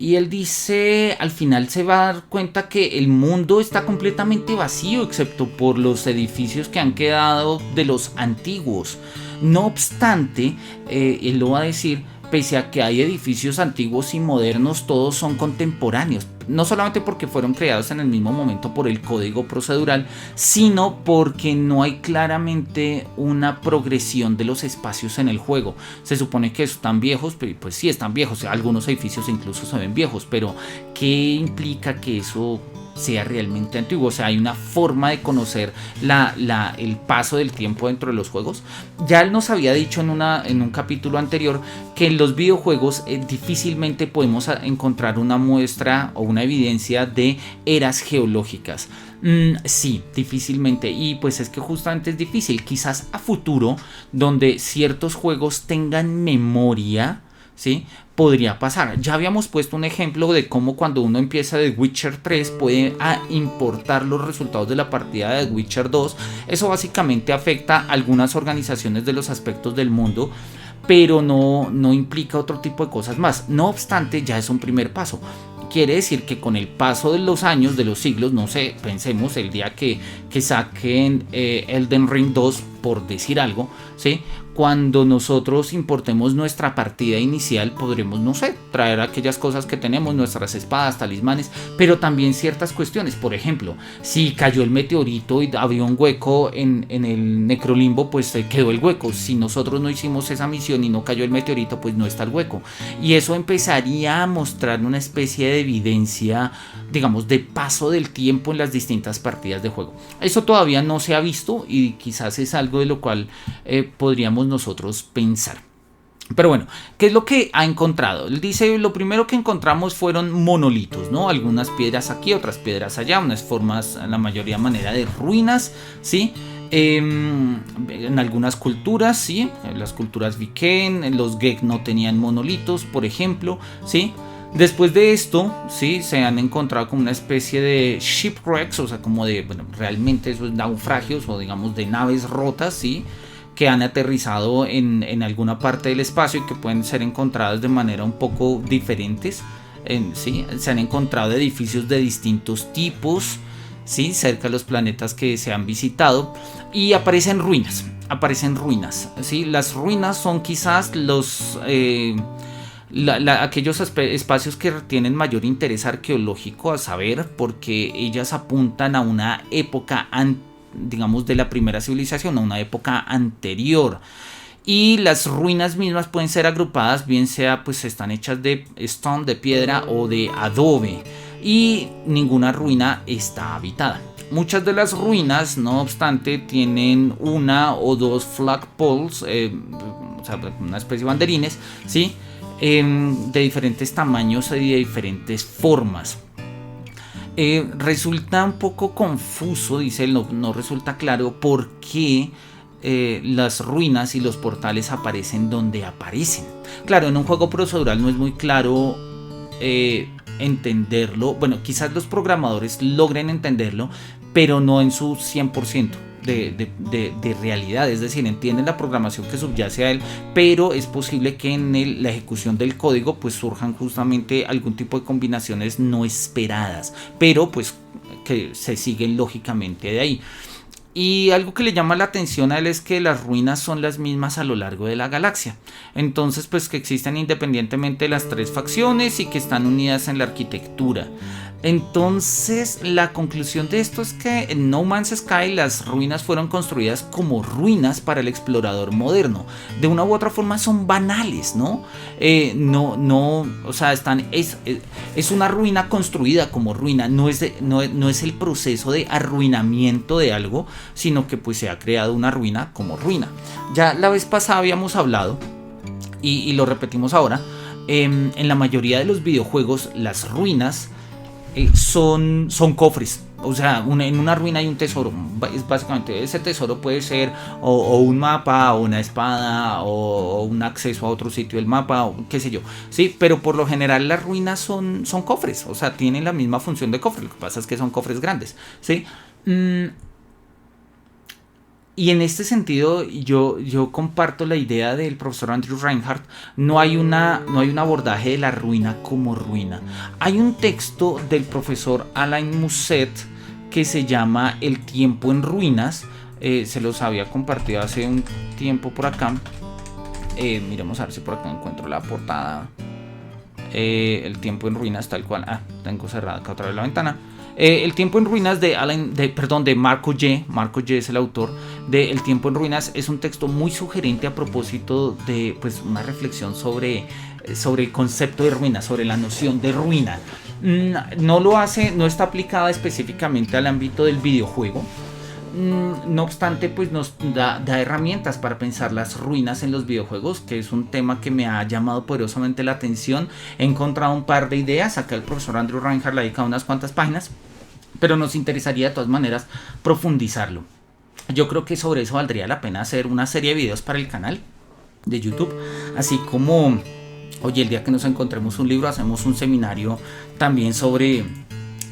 Y él dice, al final se va a dar cuenta que el mundo está completamente vacío, excepto por los edificios que han quedado de los antiguos. No obstante, él lo va a decir, pese a que hay edificios antiguos y modernos, todos son contemporáneos. No solamente porque fueron creados en el mismo momento por el código procedural, sino porque no hay claramente una progresión de los espacios en el juego. Se supone que están viejos, pues sí están viejos. Algunos edificios incluso se ven viejos, pero ¿qué implica que eso sea realmente antiguo. O sea, hay una forma de conocer el paso del tiempo dentro de los juegos. Ya él nos había dicho en un capítulo anterior que en los videojuegos difícilmente podemos encontrar una muestra o una evidencia de eras geológicas. Sí, difícilmente. Y pues es que justamente es difícil. Quizás a futuro, donde ciertos juegos tengan memoria, ¿sí? Podría pasar. Ya habíamos puesto un ejemplo de cómo cuando uno empieza The Witcher 3 puede importar los resultados de la partida de The Witcher 2. Eso básicamente afecta a algunas organizaciones de los aspectos del mundo, pero no implica otro tipo de cosas más. No obstante, ya es un primer paso. Quiere decir que con el paso de los años, de los siglos, no sé, pensemos el día que saquen Elden Ring 2, por decir algo, ¿sí? Cuando nosotros importemos nuestra partida inicial, podremos, no sé, traer aquellas cosas que tenemos, nuestras espadas, talismanes, pero también ciertas cuestiones. Por ejemplo, si cayó el meteorito y había un hueco en el necrolimbo, pues quedó el hueco. Si nosotros no hicimos esa misión y no cayó el meteorito, pues no está el hueco. Y eso empezaría a mostrar una especie de evidencia, digamos, de paso del tiempo en las distintas partidas de juego. Eso todavía no se ha visto y quizás es algo de lo cual podríamos nosotros pensar. Pero bueno, ¿qué es lo que ha encontrado? Él dice, lo primero que encontramos fueron monolitos, ¿no? Algunas piedras aquí, otras piedras allá, unas formas, en la mayoría manera de ruinas, ¿sí? En algunas culturas, ¿sí? Las culturas Viken, los Gek no tenían monolitos, por ejemplo, ¿sí? Después de esto, ¿sí? Se han encontrado como una especie de shipwrecks, o sea, como de, bueno, realmente esos naufragios o digamos de naves rotas, ¿sí? Que han aterrizado en alguna parte del espacio y que pueden ser encontradas de manera un poco diferentes. ¿Sí? Se han encontrado edificios de distintos tipos, ¿sí? Cerca de los planetas que se han visitado y aparecen ruinas. ¿Sí? Las ruinas son quizás aquellos espacios que tienen mayor interés arqueológico, a saber, porque ellas apuntan a una época digamos de la primera civilización, a una época anterior, y las ruinas mismas pueden ser agrupadas, bien sea pues están hechas de stone, de piedra o de adobe, y ninguna ruina está habitada. Muchas de las ruinas, no obstante, tienen una o dos flagpoles, o sea, una especie de banderines, ¿sí? De diferentes tamaños y de diferentes formas. Resulta un poco confuso, dice él, no resulta claro por qué las ruinas y los portales aparecen donde aparecen. Claro, en un juego procedural no es muy claro entenderlo. Bueno, quizás los programadores logren entenderlo, pero no en su 100% de realidad. Es decir, entienden la programación que subyace a él, pero es posible que en la ejecución del código pues surjan justamente algún tipo de combinaciones no esperadas, pero pues que se siguen lógicamente de ahí. Y algo que le llama la atención a él es que las ruinas son las mismas a lo largo de la galaxia. Entonces, pues que existen independientemente de las tres facciones y que están unidas en la arquitectura. Entonces, la conclusión de esto es que en No Man's Sky las ruinas fueron construidas como ruinas para el explorador moderno. De una u otra forma son banales, ¿no? O sea, es una ruina construida como ruina. No es el proceso de arruinamiento de algo, sino que pues se ha creado una ruina como ruina. Ya la vez pasada habíamos hablado, y lo repetimos ahora, en la mayoría de los videojuegos las ruinas son cofres. O sea, en una ruina hay un tesoro. Básicamente ese tesoro puede ser o un mapa, o una espada, o un acceso a otro sitio del mapa, o qué sé yo. Sí, pero por lo general las ruinas son cofres. O sea, tienen la misma función de cofre. Lo que pasa es que son cofres grandes, ¿sí? Y en este sentido yo comparto la idea del profesor Andrew Reinhardt. No hay un abordaje de la ruina como ruina. Hay un texto del profesor Alain Musset que se llama El tiempo en ruinas. Se los había compartido hace un tiempo por acá. Miremos a ver si por acá encuentro la portada. El tiempo en ruinas tal cual. Tengo cerrada acá otra vez la ventana. El tiempo en ruinas de Marco Ye. Marco Ye es el autor de El tiempo en ruinas. Es un texto muy sugerente a propósito de pues una reflexión sobre el concepto de ruina, sobre la noción de ruina. No lo hace, no está aplicada específicamente al ámbito del videojuego. No obstante, pues nos da herramientas para pensar las ruinas en los videojuegos, que es un tema que me ha llamado poderosamente la atención. He encontrado un par de ideas, acá el profesor Andrew Reinhardt le ha dedicado unas cuantas páginas, pero nos interesaría de todas maneras profundizarlo. Yo creo que sobre eso valdría la pena hacer una serie de videos para el canal de YouTube, así como, oye, el día que nos encontremos un libro, hacemos un seminario también sobre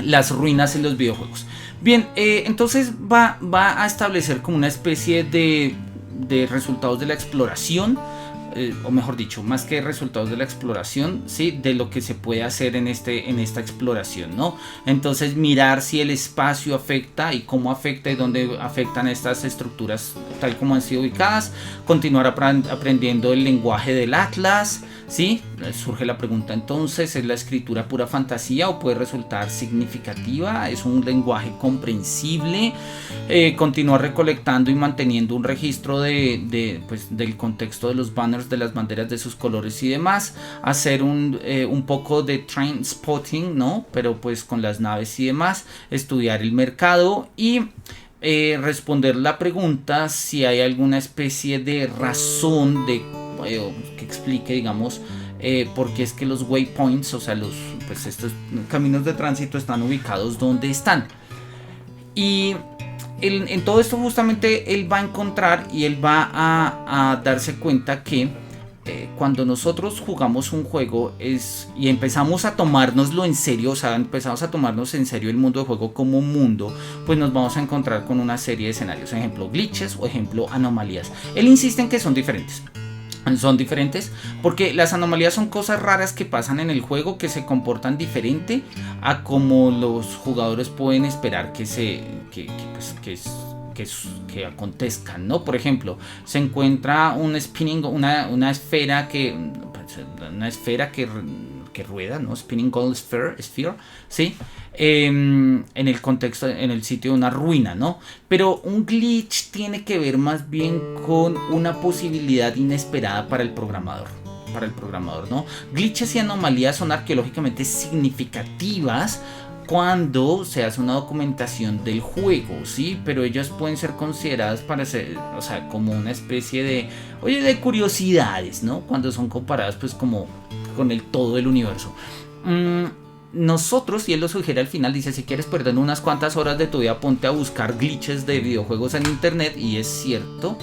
las ruinas en los videojuegos. Bien, entonces va a establecer como una especie de resultados de la exploración, o mejor dicho, más que resultados de la exploración, ¿sí? De lo que se puede hacer en esta exploración, ¿no? Entonces mirar si el espacio afecta y cómo afecta y dónde afectan estas estructuras tal como han sido ubicadas, continuar aprendiendo el lenguaje del Atlas, ¿sí? Surge la pregunta entonces, ¿es la escritura pura fantasía o puede resultar significativa? ¿Es un lenguaje comprensible? Continuar recolectando y manteniendo un registro del contexto de los banners, de las banderas, de sus colores y demás. Hacer un poco de train spotting, ¿no? Pero pues con las naves y demás. Estudiar el mercado y responder la pregunta si hay alguna especie de razón que explique, digamos, por qué es que los waypoints, o sea, estos caminos de tránsito están ubicados donde están. Y en todo esto justamente él va a encontrar y él va a darse cuenta que cuando nosotros jugamos un juego y empezamos a tomárnoslo en serio, o sea, empezamos a tomarnos en serio el mundo de juego como un mundo, pues nos vamos a encontrar con una serie de escenarios, ejemplo glitches o ejemplo anomalías. Él insiste en que son diferentes. Son diferentes porque las anomalías son cosas raras que pasan en el juego, que se comportan diferente a como los jugadores pueden esperar que acontezcan, ¿no? Por ejemplo, se encuentra un spinning, una esfera que rueda, ¿no? Spinning Gold Sphere, ¿sí? En el contexto, en el sitio de una ruina, ¿no? Pero un glitch tiene que ver más bien con una posibilidad inesperada para el programador, ¿no? Glitches y anomalías son arqueológicamente significativas cuando se hace una documentación del juego, ¿sí? Pero ellas pueden ser consideradas para ser, o sea, como una especie de curiosidades, ¿no? Cuando son comparadas pues como con el todo del universo. Nosotros, y él lo sugiere al final, dice, si quieres perder unas cuantas horas de tu vida, ponte a buscar glitches de videojuegos en internet, y es cierto.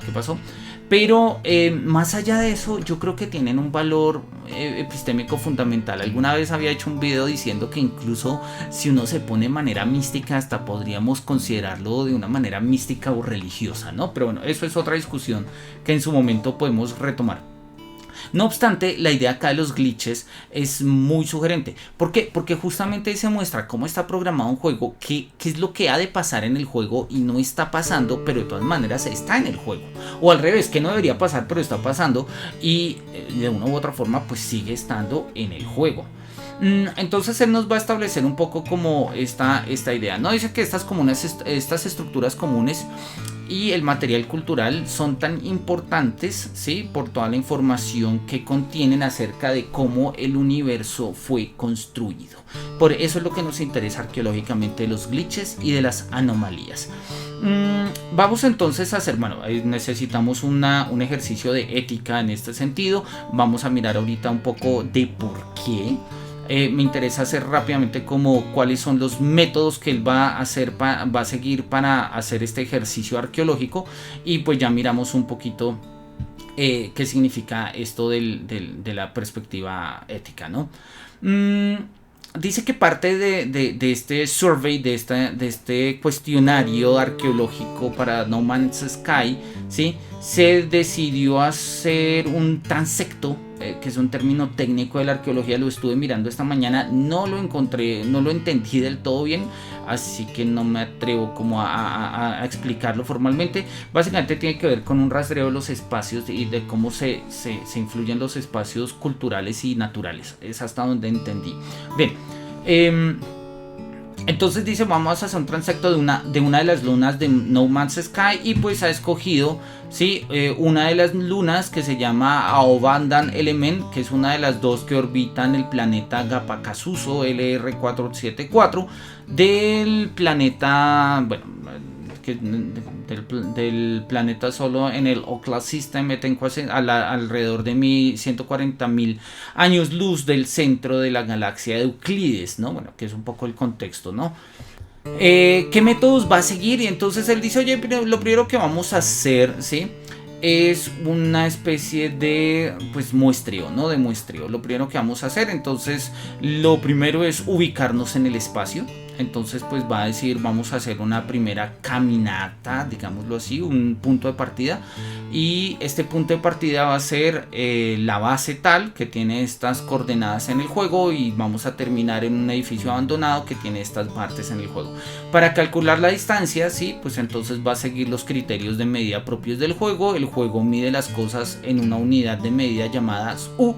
¿Qué pasó? Pero más allá de eso, yo creo que tienen un valor epistémico fundamental. Alguna vez había hecho un video diciendo que incluso si uno se pone de manera mística, hasta podríamos considerarlo de una manera mística o religiosa, ¿no? Pero bueno, eso es otra discusión que en su momento podemos retomar. No obstante, la idea acá de los glitches es muy sugerente. ¿Por qué? Porque justamente se muestra cómo está programado un juego, qué es lo que ha de pasar en el juego y no está pasando, pero de todas maneras está en el juego. O al revés, que no debería pasar, pero está pasando y de una u otra forma pues sigue estando en el juego. Entonces él nos va a establecer un poco como esta idea, ¿no? Dice que estas estructuras comunes y el material cultural son tan importantes, ¿sí? Por toda la información que contienen acerca de cómo el universo fue construido. Por eso es lo que nos interesa arqueológicamente de los glitches y de las anomalías. Vamos entonces a hacer, necesitamos un ejercicio de ética en este sentido. Vamos a mirar ahorita un poco de por qué. Me interesa hacer rápidamente como cuáles son los métodos que él va a seguir para hacer este ejercicio arqueológico, y pues ya miramos un poquito qué significa esto de la perspectiva ética, ¿no? Dice que parte de este survey, de este cuestionario arqueológico para No Man's Sky, ¿sí? Se decidió hacer un transecto, que es un término técnico de la arqueología. Lo estuve mirando esta mañana, no lo encontré, no lo entendí del todo bien, así que no me atrevo como a explicarlo formalmente. Básicamente tiene que ver con un rastreo de los espacios y de cómo se influyen los espacios culturales y naturales. Es hasta donde entendí. Bien, Entonces dice, vamos a hacer un transecto de una de las lunas de No Man's Sky, y pues ha escogido, ¿sí? Una de las lunas que se llama Aobandan Element, que es una de las dos que orbitan el planeta Gapacasuso LR474 del planeta, bueno, del planeta solo en el Ookla System, alrededor de 140.000 años luz del centro de la galaxia de Euclides, ¿no? Bueno, que es un poco el contexto, ¿no? ¿Qué métodos va a seguir? Y entonces él dice, oye, lo primero que vamos a hacer, ¿sí? Es una especie de, pues, muestreo, ¿no? De muestreo. Lo primero que vamos a hacer, entonces, lo primero es ubicarnos en el espacio. Entonces, pues va a decir, vamos a hacer una primera caminata, digámoslo así, un punto de partida. Y este punto de partida va a ser la base tal, que tiene estas coordenadas en el juego, y vamos a terminar en un edificio abandonado que tiene estas partes en el juego. Para calcular la distancia, sí, pues entonces va a seguir los criterios de medida propios del juego. El juego mide las cosas en una unidad de medida llamadas U,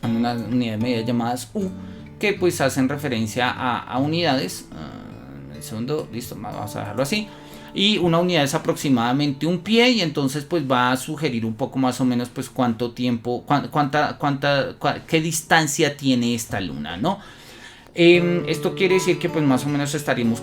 en una unidad de medida llamadas U, que pues hacen referencia a unidades. Un segundo, listo, vamos a dejarlo así. Y una unidad es aproximadamente un pie, y entonces pues va a sugerir un poco más o menos pues cuánto tiempo, qué distancia tiene esta luna, ¿no? Esto quiere decir que pues más o menos estaríamos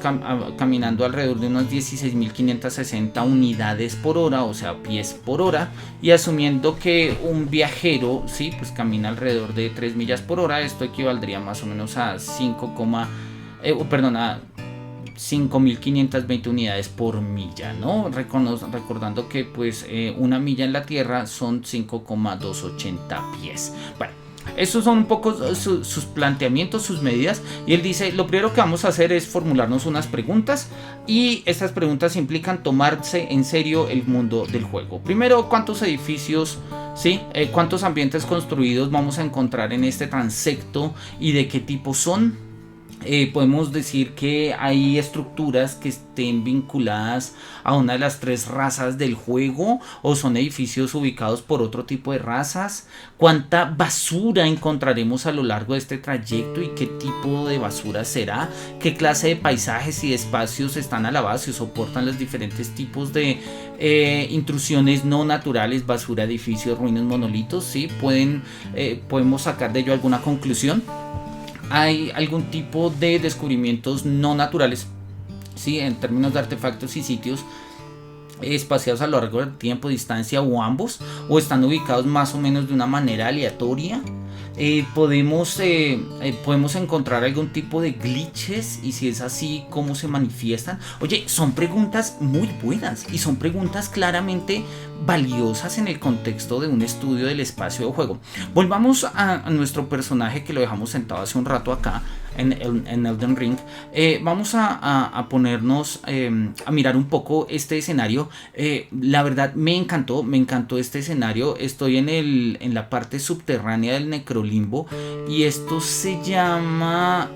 caminando alrededor de unos 16.560 unidades por hora, o sea, pies por hora, y asumiendo que un viajero, sí, pues camina alrededor de 3 millas por hora, esto equivaldría más o menos a 5.520 unidades por milla, ¿no? Recordando que pues una milla en la Tierra son 5,280 pies. Bueno, esos son un poco sus planteamientos, sus medidas. Y él dice, lo primero que vamos a hacer es formularnos unas preguntas. Y estas preguntas implican tomarse en serio el mundo del juego. Primero, ¿cuántos edificios, sí? ¿Cuántos ambientes construidos vamos a encontrar en este transecto? ¿Y de qué tipo son? Podemos decir que hay estructuras que estén vinculadas a una de las 3 razas del juego, o son edificios ubicados por otro tipo de razas. ¿Cuánta basura encontraremos a lo largo de este trayecto y qué tipo de basura será? ¿Qué clase de paisajes y espacios están a la base o soportan los diferentes tipos de intrusiones no naturales, basura, edificios, ruinas, monolitos? ¿Sí? ¿Podemos sacar de ello alguna conclusión? ¿Hay algún tipo de descubrimientos no naturales, sí, en términos de artefactos y sitios espaciados a lo largo del tiempo, distancia, o ambos, o están ubicados más o menos de una manera aleatoria? Podemos encontrar algún tipo de glitches, y si es así, ¿cómo se manifiestan? Oye, son preguntas muy buenas y son preguntas claramente valiosas en el contexto de un estudio del espacio de juego. Volvamos a nuestro personaje, que lo dejamos sentado hace un rato acá en Elden Ring. Vamos a ponernos a mirar un poco este escenario. La verdad me encantó este escenario. Estoy en la parte subterránea del Necrolimbo, y esto se llama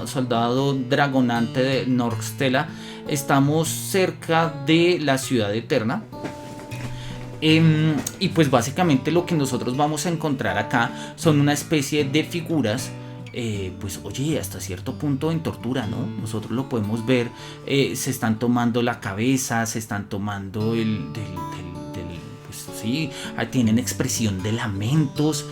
soldado dragonante de Norstella. Estamos cerca de la ciudad eterna. Y pues básicamente lo que nosotros vamos a encontrar acá son una especie de figuras, pues oye, hasta cierto punto en tortura, ¿no? Nosotros lo podemos ver, se están tomando la cabeza, se están tomando pues sí, tienen expresión de lamentos.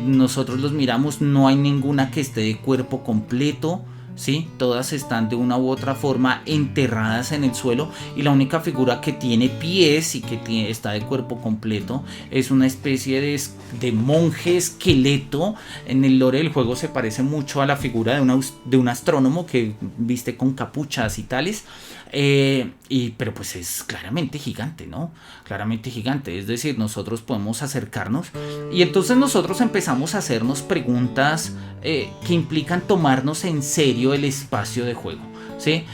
Nosotros los miramos, no hay ninguna que esté de cuerpo completo, ¿sí? Todas están de una u otra forma enterradas en el suelo, y la única figura que tiene pies y que está de cuerpo completo es una especie de monje esqueleto. En el lore del juego se parece mucho a la figura de un astrónomo que viste con capuchas y tales. Pero pues es claramente gigante, ¿no? Claramente gigante. Es decir, nosotros podemos acercarnos, y entonces nosotros empezamos a hacernos preguntas que implican tomarnos en serio el espacio de juego, ¿sí?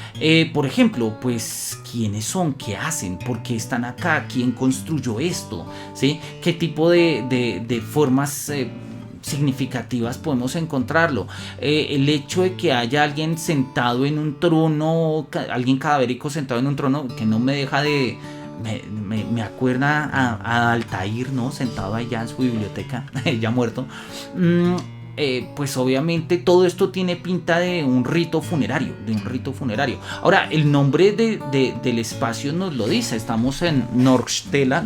Por ejemplo, pues ¿quiénes son? ¿Qué hacen? ¿Por qué están acá? ¿Quién construyó esto? ¿Sí? ¿Qué tipo de formas significativas podemos encontrarlo? El hecho de que haya alguien sentado en un trono, alguien cadavérico sentado en un trono, que no me deja de... Me acuerda a Altair, ¿no? Sentado allá en su biblioteca, ya muerto. pues obviamente todo esto tiene pinta de un rito funerario, Ahora, el nombre del espacio nos lo dice, estamos en Norkstella,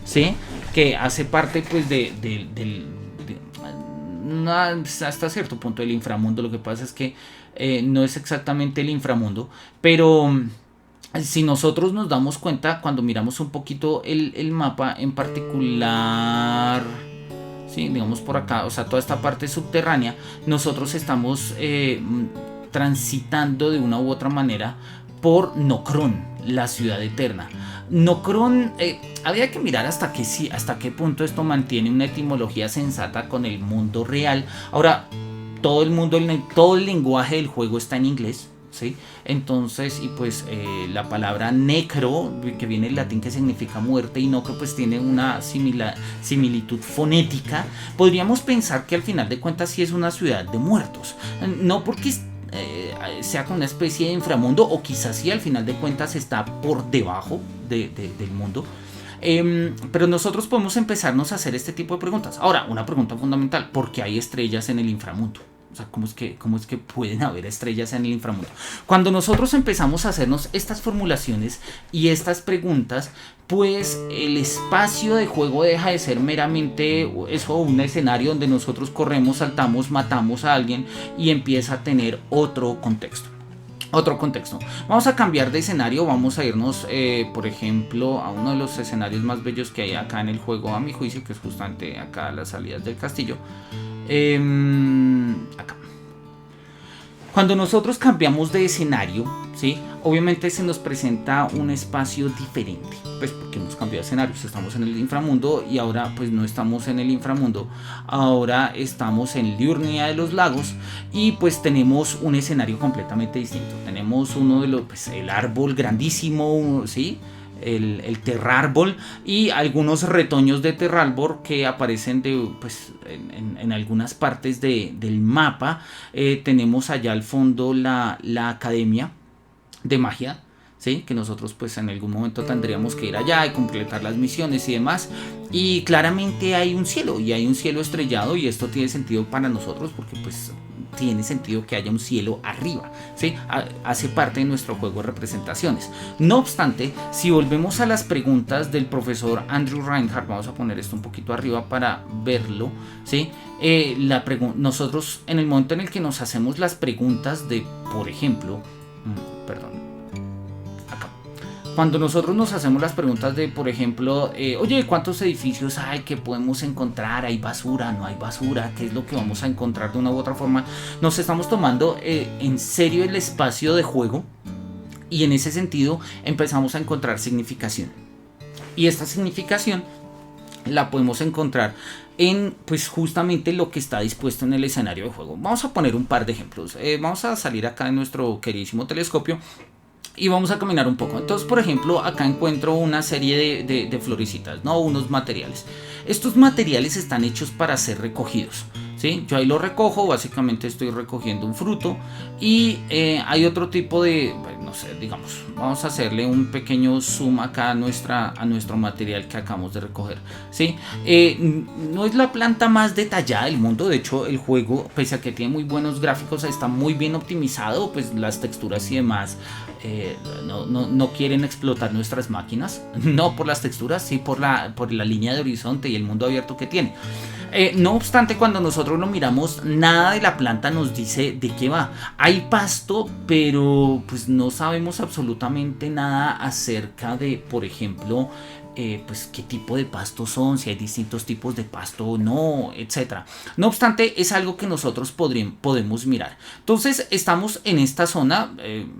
¿sí? Que hace parte pues hasta cierto punto del inframundo. Lo que pasa es que no es exactamente el inframundo, pero si nosotros nos damos cuenta cuando miramos un poquito el mapa en particular, ¿sí? Digamos por acá, o sea, toda esta parte subterránea, nosotros estamos transitando de una u otra manera por Nokron, la ciudad eterna. Nokron, habría que mirar hasta qué punto esto mantiene una etimología sensata con el mundo real. Ahora, todo el lenguaje del juego está en inglés, ¿sí? Entonces, y pues la palabra necro, que viene del latín, que significa muerte, y nocro pues tiene una similitud fonética. Podríamos pensar que al final de cuentas sí es una ciudad de muertos, no porque sea con una especie de inframundo, o quizás sí al final de cuentas está por debajo del mundo. Pero nosotros podemos empezarnos a hacer este tipo de preguntas. Ahora, una pregunta fundamental: ¿por qué hay estrellas en el inframundo? O sea, ¿cómo es que pueden haber estrellas en el inframundo? Cuando nosotros empezamos a hacernos estas formulaciones y estas preguntas, pues el espacio de juego deja de ser meramente eso, un escenario donde nosotros corremos, saltamos, matamos a alguien, y empieza a tener otro contexto. Vamos a cambiar de escenario, vamos a irnos por ejemplo a uno de los escenarios más bellos que hay acá en el juego, a mi juicio, que es justamente acá a las salidas del castillo. Acá. Cuando nosotros cambiamos de escenario, ¿sí? Obviamente se nos presenta un espacio diferente, pues porque hemos cambiado de escenarios. Estamos en el inframundo y ahora pues no estamos en el inframundo, ahora estamos en Liurnia de los Lagos, y pues tenemos un escenario completamente distinto. Tenemos uno de los, pues el árbol grandísimo, ¿sí? El terrárbol, y algunos retoños de terrárbol que aparecen en algunas partes del mapa. Tenemos allá al fondo la academia de magia, ¿sí? Que nosotros pues en algún momento tendríamos que ir allá y completar las misiones y demás. Y claramente hay un cielo, y hay un cielo estrellado, y esto tiene sentido para nosotros porque pues tiene sentido que haya un cielo arriba, ¿sí? Hace parte de nuestro juego de representaciones. No obstante, si volvemos a las preguntas del profesor Andrew Reinhardt, vamos a poner esto un poquito arriba para verlo, ¿sí? Nosotros, en el momento en el que nos hacemos las preguntas de, por ejemplo, cuando nosotros nos hacemos las preguntas de, por ejemplo, oye, ¿cuántos edificios hay que podemos encontrar? ¿Hay basura? ¿No hay basura? ¿Qué es lo que vamos a encontrar de una u otra forma? Nos estamos tomando en serio el espacio de juego, y en ese sentido empezamos a encontrar significación. Y esta significación la podemos encontrar en pues justamente lo que está dispuesto en el escenario de juego. Vamos a poner un par de ejemplos. Vamos a salir acá de nuestro queridísimo telescopio y vamos a caminar un poco. Entonces, por ejemplo, acá encuentro una serie de florecitas, ¿no? Unos materiales. Estos materiales están hechos para ser recogidos, ¿sí? Yo ahí lo recojo, básicamente estoy recogiendo un fruto. Y hay otro tipo de, no sé, digamos, vamos a hacerle un pequeño zoom acá a nuestro material que acabamos de recoger, ¿sí? No es la planta más detallada del mundo. De hecho, el juego, pese a que tiene muy buenos gráficos, está muy bien optimizado, pues las texturas y demás. No quieren explotar nuestras máquinas, no por las texturas, sí por la línea de horizonte y el mundo abierto que tiene. No obstante, cuando nosotros lo miramos, nada de la planta nos dice de qué va. Hay pasto, pero pues no sabemos absolutamente nada acerca de, por ejemplo, pues qué tipo de pastos son, si hay distintos tipos de pasto o no, etcétera. No obstante, es algo que nosotros podemos mirar. Entonces, estamos en esta zona.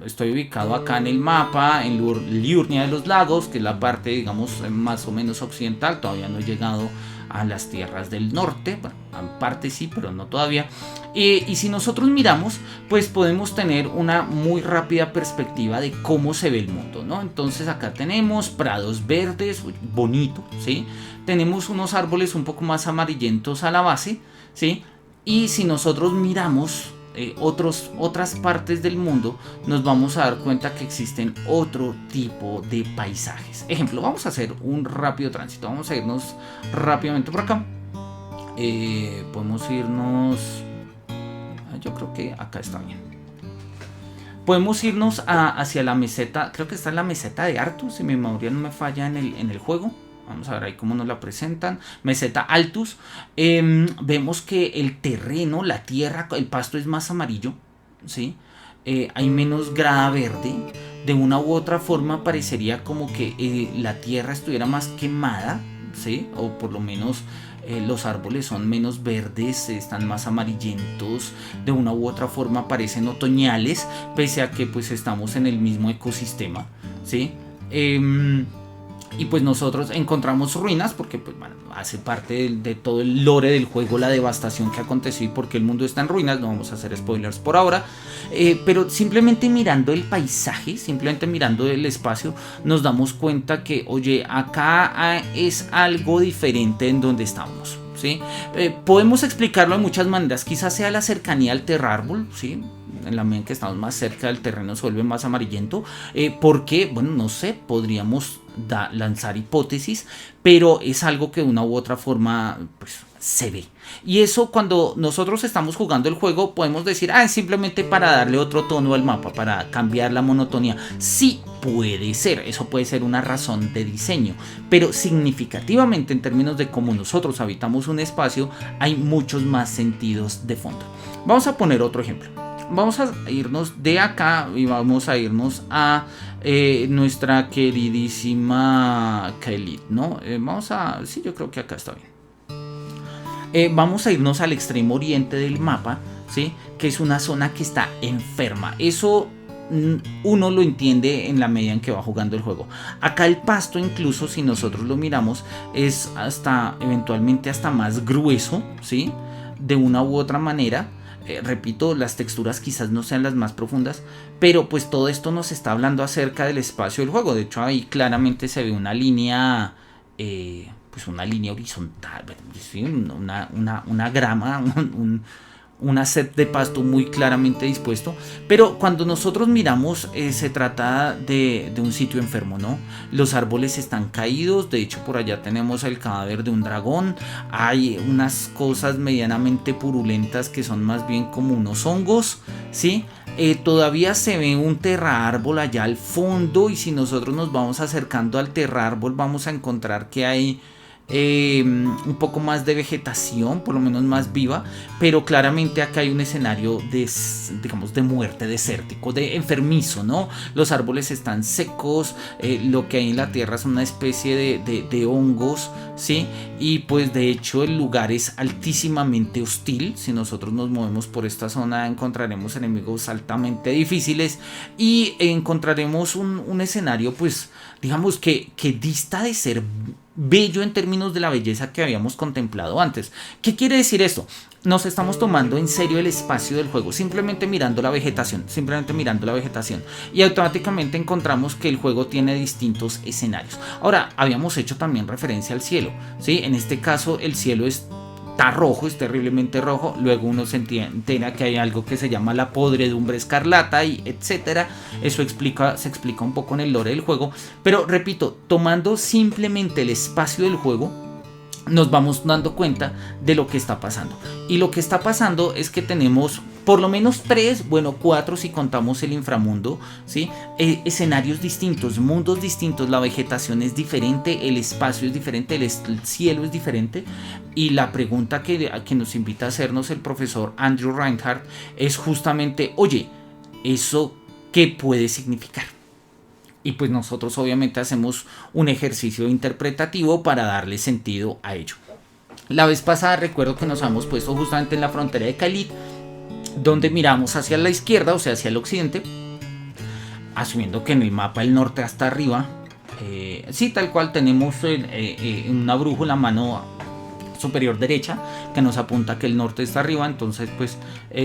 Estoy ubicado acá en el mapa, en Liurnia de los Lagos, que es la parte, digamos, más o menos occidental. Todavía no he llegado a las tierras del norte, bueno, en parte sí, pero no todavía. Y si nosotros miramos, pues podemos tener una muy rápida perspectiva de cómo se ve el mundo, ¿no? Entonces acá tenemos prados verdes, bonito, ¿sí? Tenemos unos árboles un poco más amarillentos a la base, ¿sí? Y si nosotros miramos otras partes del mundo, nos vamos a dar cuenta que existen otro tipo de paisajes. Ejemplo, vamos a hacer un rápido tránsito, vamos a irnos rápidamente por acá. Podemos irnos... Yo creo que acá está bien. Podemos irnos hacia la meseta, creo que está en la meseta de Artus, si mi memoria no me falla en el juego. Vamos a ver ahí cómo nos la presentan. Meseta Altus. Vemos que el terreno, la tierra, el pasto es más amarillo, ¿sí? Hay menos grada verde. De una u otra forma parecería como que la tierra estuviera más quemada, ¿sí? O por lo menos los árboles son menos verdes, están más amarillentos, de una u otra forma parecen otoñales, pese a que pues estamos en el mismo ecosistema, ¿sí? Y pues nosotros encontramos ruinas porque pues bueno, hace parte de todo el lore del juego la devastación que aconteció y por qué el mundo está en ruinas. No vamos a hacer spoilers por ahora, pero simplemente mirando el paisaje, simplemente mirando el espacio, nos damos cuenta que oye, acá es algo diferente en donde estamos, ¿sí? Podemos explicarlo de muchas maneras, quizás sea la cercanía al terrárbol, ¿sí? En la medida en que estamos más cerca del terreno se vuelve más amarillento, porque, bueno, no sé, podríamos lanzar hipótesis, pero es algo que de una u otra forma pues, se ve. Y eso cuando nosotros estamos jugando el juego podemos decir, es simplemente para darle otro tono al mapa, para cambiar la monotonía. Sí, puede ser, eso puede ser una razón de diseño, pero significativamente en términos de cómo nosotros habitamos un espacio, hay muchos más sentidos de fondo. Vamos a poner otro ejemplo. Vamos a irnos de acá y vamos a irnos a nuestra queridísima Kaelid, ¿no? Vamos a... Sí, yo creo que acá está bien. Vamos a irnos al extremo oriente del mapa, ¿sí? Que es una zona que está enferma. Eso uno lo entiende en la medida en que va jugando el juego. Acá el pasto, incluso si nosotros lo miramos, es hasta eventualmente hasta más grueso, ¿sí? De una u otra manera. Repito, las texturas quizás no sean las más profundas, pero pues todo esto nos está hablando acerca del espacio del juego. De hecho ahí claramente se ve una línea, pues una línea horizontal, ¿sí? una grama, una set de pasto muy claramente dispuesto, pero cuando nosotros miramos se trata de un sitio enfermo, ¿no? Los árboles están caídos, de hecho por allá tenemos el cadáver de un dragón, hay unas cosas medianamente purulentas que son más bien como unos hongos, ¿sí? Todavía se ve un terraárbol allá al fondo y si nosotros nos vamos acercando al terraárbol vamos a encontrar que hay un poco más de vegetación, por lo menos más viva, pero claramente acá hay un escenario de, digamos, de muerte desértico, de enfermizo, ¿no? Los árboles están secos, lo que hay en la tierra es una especie de hongos, ¿sí? Y pues de hecho el lugar es altísimamente hostil. Si nosotros nos movemos por esta zona encontraremos enemigos altamente difíciles y encontraremos un escenario pues digamos que dista de ser bello en términos de la belleza que habíamos contemplado antes. ¿Qué quiere decir esto? Nos estamos tomando en serio el espacio del juego, simplemente mirando la vegetación, y automáticamente encontramos que el juego tiene distintos escenarios. Ahora, habíamos hecho también referencia al cielo, ¿sí? En este caso el cielo está rojo, es terriblemente rojo, luego uno se entera que hay algo que se llama la podredumbre escarlata y etcétera. Eso se explica un poco en el lore del juego, pero repito, tomando simplemente el espacio del juego nos vamos dando cuenta de lo que está pasando. Y lo que está pasando es que tenemos por lo menos 3, bueno 4 si contamos el inframundo, ¿sí? Escenarios distintos, mundos distintos, la vegetación es diferente, el espacio es diferente, el cielo es diferente. Y la pregunta que nos invita a hacernos el profesor Andrew Reinhardt es justamente, oye, ¿eso qué puede significar? Y pues nosotros obviamente hacemos un ejercicio interpretativo para darle sentido a ello. La vez pasada recuerdo que nos habíamos puesto justamente en la frontera de Kaelid, donde miramos hacia la izquierda, o sea hacia el occidente, asumiendo que en el mapa el norte hasta arriba, sí, tal cual tenemos una brújula a mano superior derecha que nos apunta que el norte está arriba. Entonces pues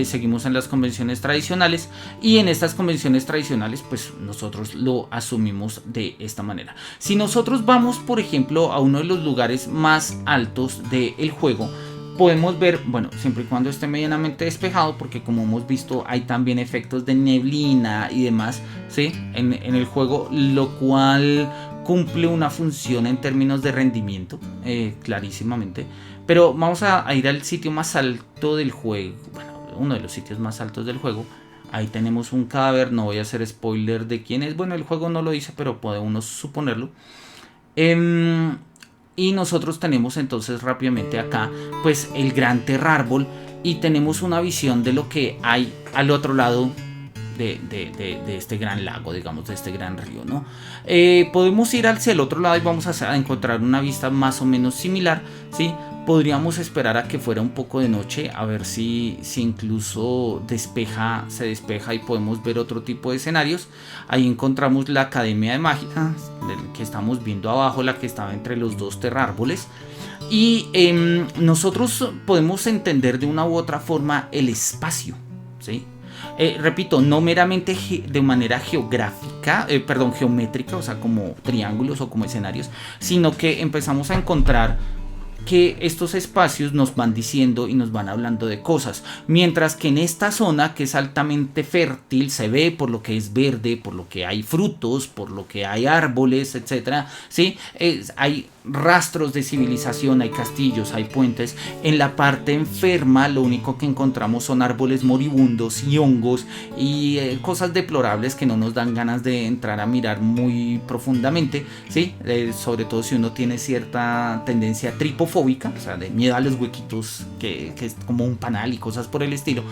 seguimos en las convenciones tradicionales, y en estas convenciones tradicionales pues nosotros lo asumimos de esta manera. Si nosotros vamos por ejemplo a uno de los lugares más altos del juego, podemos ver, bueno, siempre y cuando esté medianamente despejado, porque como hemos visto hay también efectos de neblina y demás, ¿sí? En el juego, lo cual cumple una función en términos de rendimiento, clarísimamente. Pero vamos a ir al sitio más alto del juego, bueno, uno de los sitios más altos del juego. Ahí tenemos un cadáver, no voy a hacer spoiler de quién es, bueno, el juego no lo dice, pero podemos suponerlo. Y nosotros tenemos entonces rápidamente acá pues el gran terrárbol, y tenemos una visión de lo que hay al otro lado de este gran lago, digamos, de este gran río, ¿no? Podemos ir hacia el otro lado y vamos a encontrar una vista más o menos similar, ¿sí? Podríamos esperar a que fuera un poco de noche, a ver si incluso se despeja y podemos ver otro tipo de escenarios. Ahí encontramos la Academia de Magia, que estamos viendo abajo, la que estaba entre los dos terrárboles. Y nosotros podemos entender de una u otra forma el espacio, ¿sí? Repito, no meramente de manera geométrica, o sea, como triángulos o como escenarios, sino que empezamos a encontrar que estos espacios nos van diciendo y nos van hablando de cosas, mientras que en esta zona, que es altamente fértil, se ve por lo que es verde, por lo que hay frutos, por lo que hay árboles, etcétera, ¿sí? Hay rastros de civilización, hay castillos, hay puentes. En la parte enferma lo único que encontramos son árboles moribundos y hongos y cosas deplorables que no nos dan ganas de entrar a mirar muy profundamente, ¿sí? Sobre todo si uno tiene cierta tendencia tripofóbica, o sea, de miedo a los huequitos, que es como un panal y cosas por el estilo.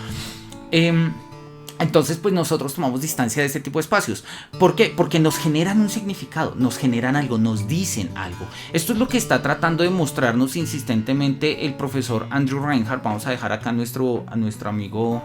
Entonces pues nosotros tomamos distancia de este tipo de espacios. ¿Por qué? Porque nos generan un significado, nos generan algo, nos dicen algo. Esto es lo que está tratando de mostrarnos insistentemente el profesor Andrew Reinhardt. Vamos a dejar acá a nuestro amigo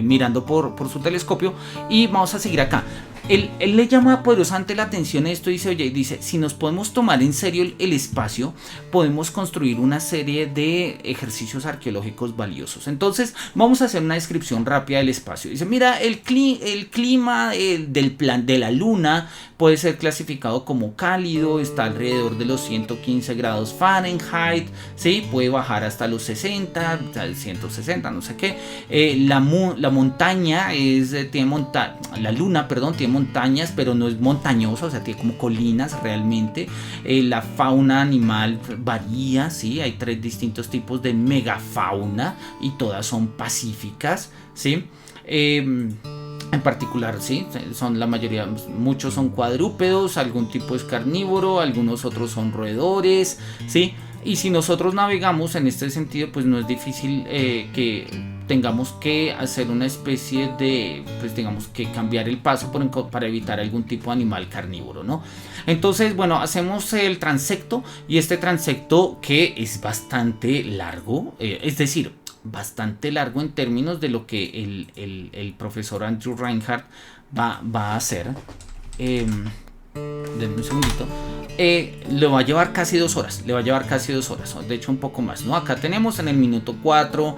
mirando por su telescopio, y vamos a seguir acá. Él le llama poderosamente la atención esto y dice, si nos podemos tomar en serio el espacio, podemos construir una serie de ejercicios arqueológicos valiosos. Entonces vamos a hacer una descripción rápida del espacio. Dice, mira, el clima de la luna puede ser clasificado como cálido, está alrededor de los 115 grados Fahrenheit, ¿sí? Puede bajar hasta los 60, 160, no sé qué. La montaña la luna, perdón, tiene montañas, pero no es montañosa, o sea, tiene como colinas realmente. La fauna animal varía, ¿sí? Hay 3 distintos tipos de megafauna y todas son pacíficas, ¿sí? En particular, sí, son la mayoría, muchos son cuadrúpedos, algún tipo es carnívoro, algunos otros son roedores, ¿sí? Y si nosotros navegamos en este sentido, pues no es difícil que tengamos que hacer una especie de, pues digamos que cambiar el paso para evitar algún tipo de animal carnívoro, ¿no? Entonces, bueno, hacemos el transecto, y este transecto que es bastante largo, es decir, bastante largo en términos de lo que el profesor Andrew Reinhardt va a hacer. Denme un segundito. Le va a llevar casi 2 horas. De hecho un poco más, ¿no? Acá tenemos en el minuto 4.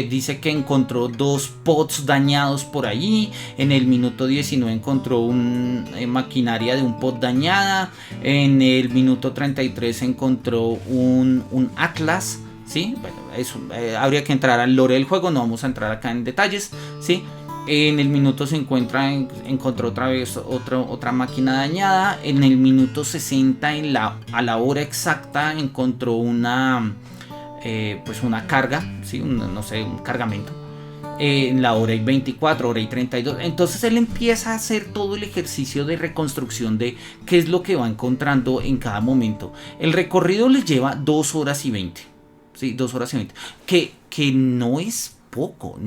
Dice que encontró 2 pods dañados por ahí. En el minuto 19 encontró maquinaria de un pod dañada. En el minuto 33 encontró un atlas, ¿sí? Bueno, eso habría que entrar al lore del juego. No vamos a entrar acá en detalles, ¿sí? En el minuto 50 encontró otra vez otra máquina dañada. En el minuto 60, a la hora exacta, encontró una carga, ¿sí? un cargamento. En la hora y 24, hora y 32. Entonces él empieza a hacer todo el ejercicio de reconstrucción de qué es lo que va encontrando en cada momento. El recorrido les lleva 2 horas y 20. Sí, 2 horas y 20. Que no es poco.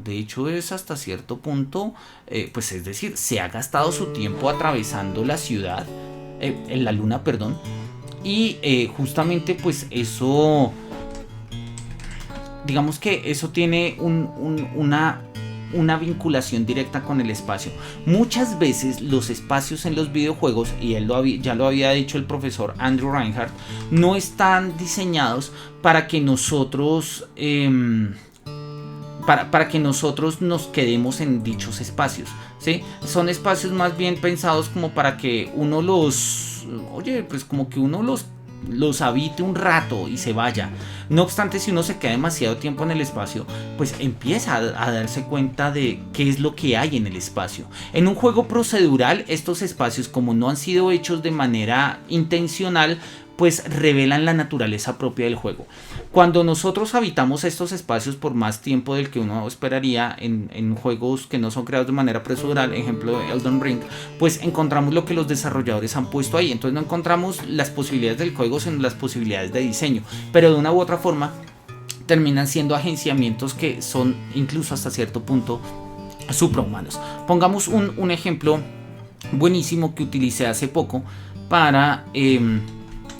De hecho es hasta cierto punto, pues es decir, se ha gastado su tiempo atravesando la ciudad, en la luna, perdón, y justamente pues eso, digamos que eso tiene una vinculación directa con el espacio. Muchas veces los espacios en los videojuegos, y ya lo había dicho el profesor Andrew Reinhardt, no están diseñados para que nosotros para que nosotros nos quedemos en dichos espacios, ¿sí? Son espacios más bien pensados como para que uno los los habite un rato y se vaya. No obstante, si uno se queda demasiado tiempo en el espacio, pues empieza a darse cuenta de qué es lo que hay en el espacio. En un juego procedural, estos espacios, como no han sido hechos de manera intencional, pues revelan la naturaleza propia del juego. Cuando nosotros habitamos estos espacios por más tiempo del que uno esperaría en juegos que no son creados de manera procedural, ejemplo Elden Ring, pues encontramos lo que los desarrolladores han puesto ahí. Entonces no encontramos las posibilidades del juego, sino las posibilidades de diseño, pero de una u otra forma terminan siendo agenciamientos que son incluso hasta cierto punto suprahumanos. Pongamos un ejemplo buenísimo que utilicé hace poco para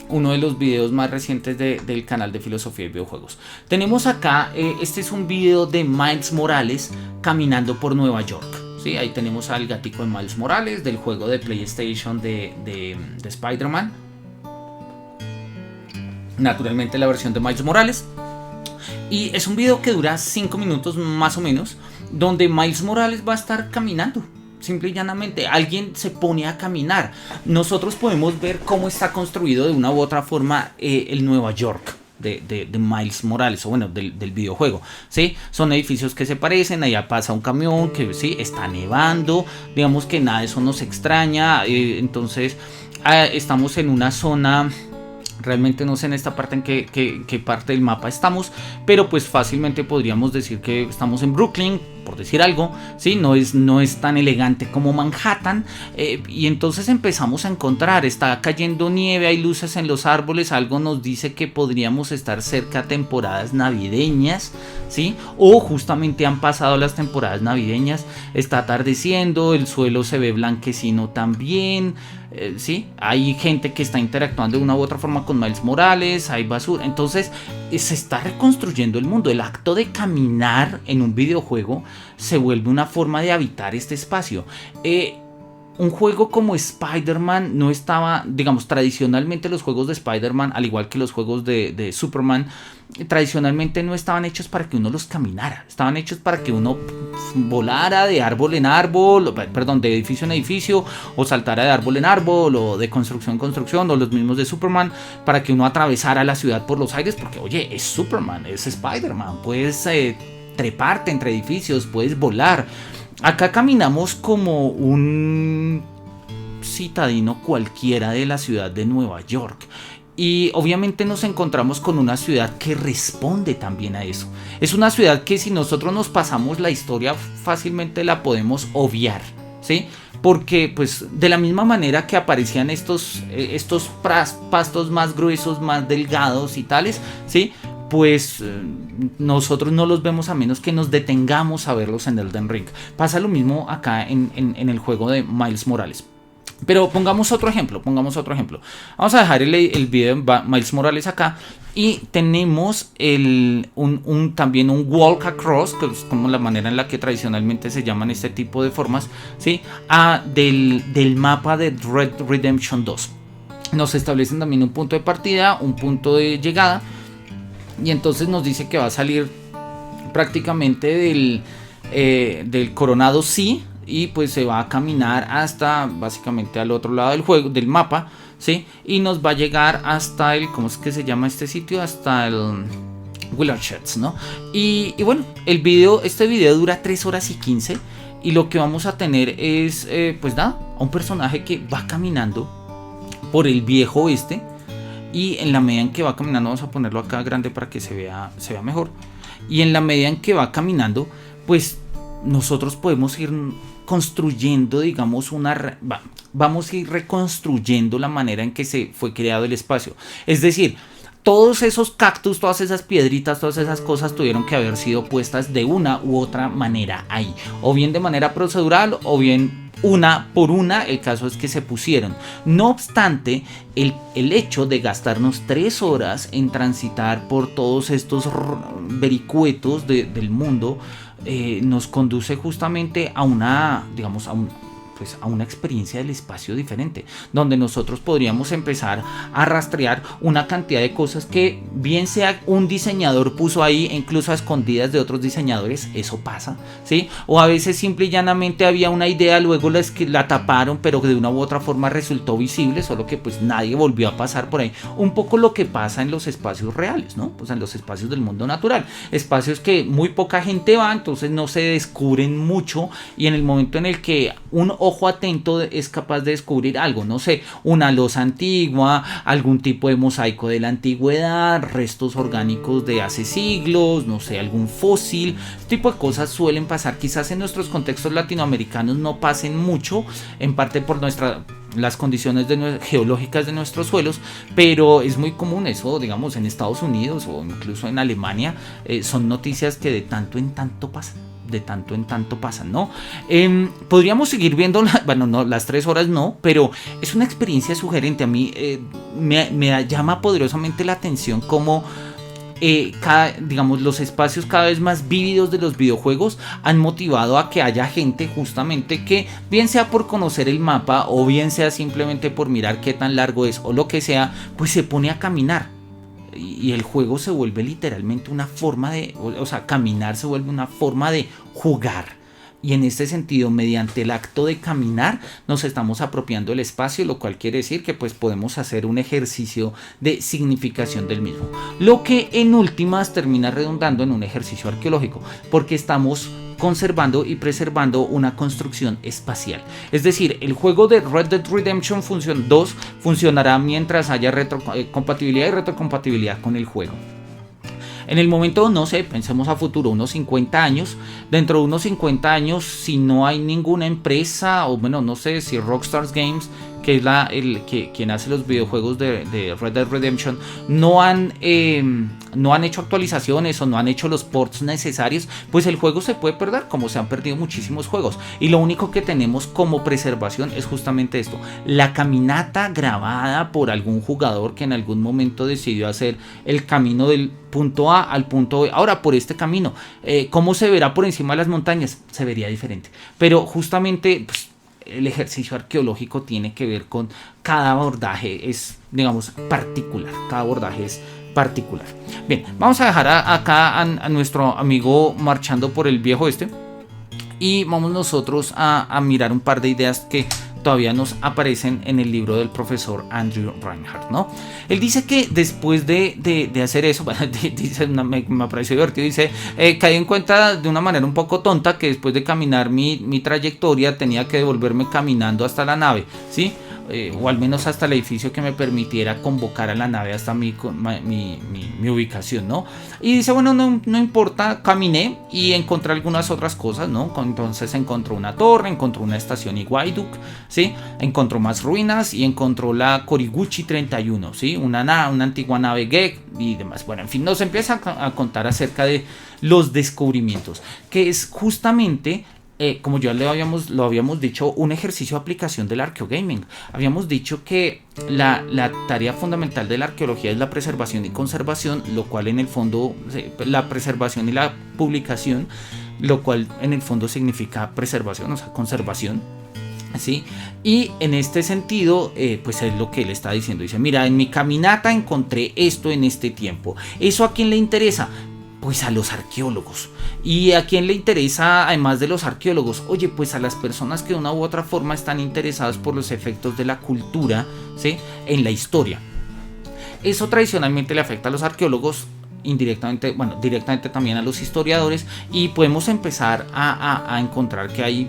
uno de los videos más recientes del canal de Filosofía y Videojuegos. Tenemos acá, este es un video de Miles Morales caminando por Nueva York. ¿Sí? Ahí tenemos al gatico de Miles Morales del juego de PlayStation de Spider-Man. Naturalmente la versión de Miles Morales. Y es un video que dura 5 minutos más o menos, donde Miles Morales va a estar caminando. Simple y llanamente, alguien se pone a caminar. Nosotros podemos ver cómo está construido de una u otra forma el Nueva York de Miles Morales, o bueno, del videojuego, ¿sí? Son edificios que se parecen, allá pasa un camión, que sí, está nevando, digamos que nada de eso nos extraña, entonces estamos en una zona... Realmente no sé en esta parte en qué parte del mapa estamos, pero pues fácilmente podríamos decir que estamos en Brooklyn, por decir algo, ¿sí? No es tan elegante como Manhattan, y entonces empezamos a encontrar, está cayendo nieve, hay luces en los árboles, algo nos dice que podríamos estar cerca a temporadas navideñas, ¿sí? O justamente han pasado las temporadas navideñas, está atardeciendo, el suelo se ve blanquecino también, ¿sí? Hay gente que está interactuando de una u otra forma con Miles Morales, hay basura, entonces se está reconstruyendo el mundo. El acto de caminar en un videojuego se vuelve una forma de habitar este espacio. Un juego como Spider-Man no estaba, digamos, tradicionalmente los juegos de Spider-Man, al igual que los juegos de Superman, tradicionalmente no estaban hechos para que uno los caminara, estaban hechos para que uno volara de árbol en árbol, perdón, de edificio en edificio, o saltara de árbol en árbol, o de construcción en construcción, o los mismos de Superman, para que uno atravesara la ciudad por los aires, porque oye, es Superman, es Spider-Man, puedes treparte entre edificios, puedes volar. Acá caminamos como un citadino cualquiera de la ciudad de Nueva York. Y obviamente nos encontramos con una ciudad que responde también a eso. Es una ciudad que si nosotros nos pasamos la historia fácilmente la podemos obviar, ¿sí? Porque pues de la misma manera que aparecían estos pastos más gruesos, más delgados y tales, ¿sí? Pues nosotros no los vemos a menos que nos detengamos a verlos en Elden Ring. Pasa lo mismo acá en el juego de Miles Morales. Pero pongamos otro ejemplo. Vamos a dejar el video de Miles Morales acá. Y tenemos también un walk across, que es como la manera en la que tradicionalmente se llaman este tipo de formas, ¿sí? Del mapa de Red Dead Redemption 2. Nos establecen también un punto de partida, un punto de llegada. Y entonces nos dice que va a salir prácticamente del Coronado Sea. Y pues se va a caminar hasta básicamente al otro lado del juego, del mapa, ¿sí? Y nos va a llegar hasta ¿cómo es que se llama este sitio? Hasta el Willersheds, ¿no? Y bueno, este video dura 3 horas y 15. Y lo que vamos a tener es, pues nada, a un personaje que va caminando por el viejo oeste. Y en la medida en que va caminando, vamos a ponerlo acá grande para que se vea mejor. Y en la medida en que va caminando, pues nosotros podemos ir construyendo, digamos, vamos a ir reconstruyendo la manera en que se fue creado el espacio. Es decir, todos esos cactus, todas esas piedritas, todas esas cosas tuvieron que haber sido puestas de una u otra manera ahí. O bien de manera procedural, o bien una por una, el caso es que se pusieron. No obstante, el hecho de gastarnos 3 horas en transitar por todos estos vericuetos del mundo nos conduce justamente a pues a una experiencia del espacio diferente, donde nosotros podríamos empezar a rastrear una cantidad de cosas que bien sea un diseñador puso ahí, incluso a escondidas de otros diseñadores, eso pasa, ¿sí? O a veces simple y llanamente había una idea, luego la taparon, pero de una u otra forma resultó visible, solo que pues nadie volvió a pasar por ahí. Un poco lo que pasa en los espacios reales, ¿no? Pues en los espacios del mundo natural, espacios que muy poca gente va, entonces no se descubren mucho, y en el momento en el que un ojo atento es capaz de descubrir algo, no sé, una loza antigua, algún tipo de mosaico de la antigüedad, restos orgánicos de hace siglos, no sé, algún fósil, este tipo de cosas suelen pasar. Quizás en nuestros contextos latinoamericanos no pasen mucho, en parte por las condiciones geológicas de nuestros suelos, pero es muy común eso, digamos, en Estados Unidos o incluso en Alemania, son noticias que de tanto en tanto pasan, ¿no? Podríamos seguir viendo, bueno, no, las 3 horas no, pero es una experiencia sugerente. A mí me llama poderosamente la atención cómo digamos, los espacios cada vez más vívidos de los videojuegos han motivado a que haya gente justamente que, bien sea por conocer el mapa o bien sea simplemente por mirar qué tan largo es o lo que sea, pues se pone a caminar. Y el juego se vuelve literalmente una forma de, o sea, caminar se vuelve una forma de jugar. Y en este sentido, mediante el acto de caminar, nos estamos apropiando del espacio, lo cual quiere decir que pues podemos hacer un ejercicio de significación del mismo. Lo que en últimas termina redundando en un ejercicio arqueológico, porque estamos conservando y preservando una construcción espacial. Es decir, el juego de Red Dead Redemption 2 funcionará mientras haya compatibilidad y retrocompatibilidad con el juego. En el momento, no sé, pensemos a futuro, unos 50 años, dentro de unos 50 años, si no hay ninguna empresa, o bueno, no sé, si Rockstar Games, que es quien hace los videojuegos de Red Dead Redemption, no han hecho actualizaciones o no han hecho los ports necesarios, pues el juego se puede perder, como se han perdido muchísimos juegos. Y lo único que tenemos como preservación es justamente esto: la caminata grabada por algún jugador que en algún momento decidió hacer el camino del punto A al punto B. Ahora, por este camino, ¿cómo se verá por encima de las montañas? Se vería diferente. Pero justamente, pues, el ejercicio arqueológico tiene que ver con cada abordaje, es, digamos, particular. Cada abordaje es particular. Bien, vamos a dejar acá a nuestro amigo marchando por el viejo este, y vamos nosotros a mirar un par de ideas que todavía nos aparecen en el libro del profesor Andrew Reinhardt, ¿no? Él dice que después de hacer eso, dice, me pareció divertido, dice, caí en cuenta de una manera un poco tonta que después de caminar mi trayectoria tenía que devolverme caminando hasta la nave, ¿sí? O al menos hasta el edificio que me permitiera convocar a la nave hasta mi ubicación, ¿no? Y dice, bueno, no importa, caminé y encontré algunas otras cosas, ¿no? Entonces encontró una torre, encontró una estación Iguaiduk, ¿sí? Encontró más ruinas y encontró la Koriguchi 31, ¿sí? Una antigua nave Gek y demás. Bueno, en fin, nos empieza a contar acerca de los descubrimientos, que es justamente, como ya lo habíamos dicho, un ejercicio de aplicación del arqueogaming. Habíamos dicho que la tarea fundamental de la arqueología es la preservación y conservación, lo cual en el fondo, la preservación y la publicación, lo cual en el fondo significa preservación, o sea, conservación, ¿sí? Y en este sentido, pues es lo que él está diciendo. Dice, mira, en mi caminata encontré esto en este tiempo. ¿Eso a quién le interesa? Pues a los arqueólogos. ¿Y a quién le interesa además de los arqueólogos? Oye, pues a las personas que de una u otra forma están interesadas por los efectos de la cultura, ¿sí?, en la historia. Eso tradicionalmente le afecta a los arqueólogos, indirectamente, bueno, directamente también a los historiadores, y podemos empezar a encontrar que hay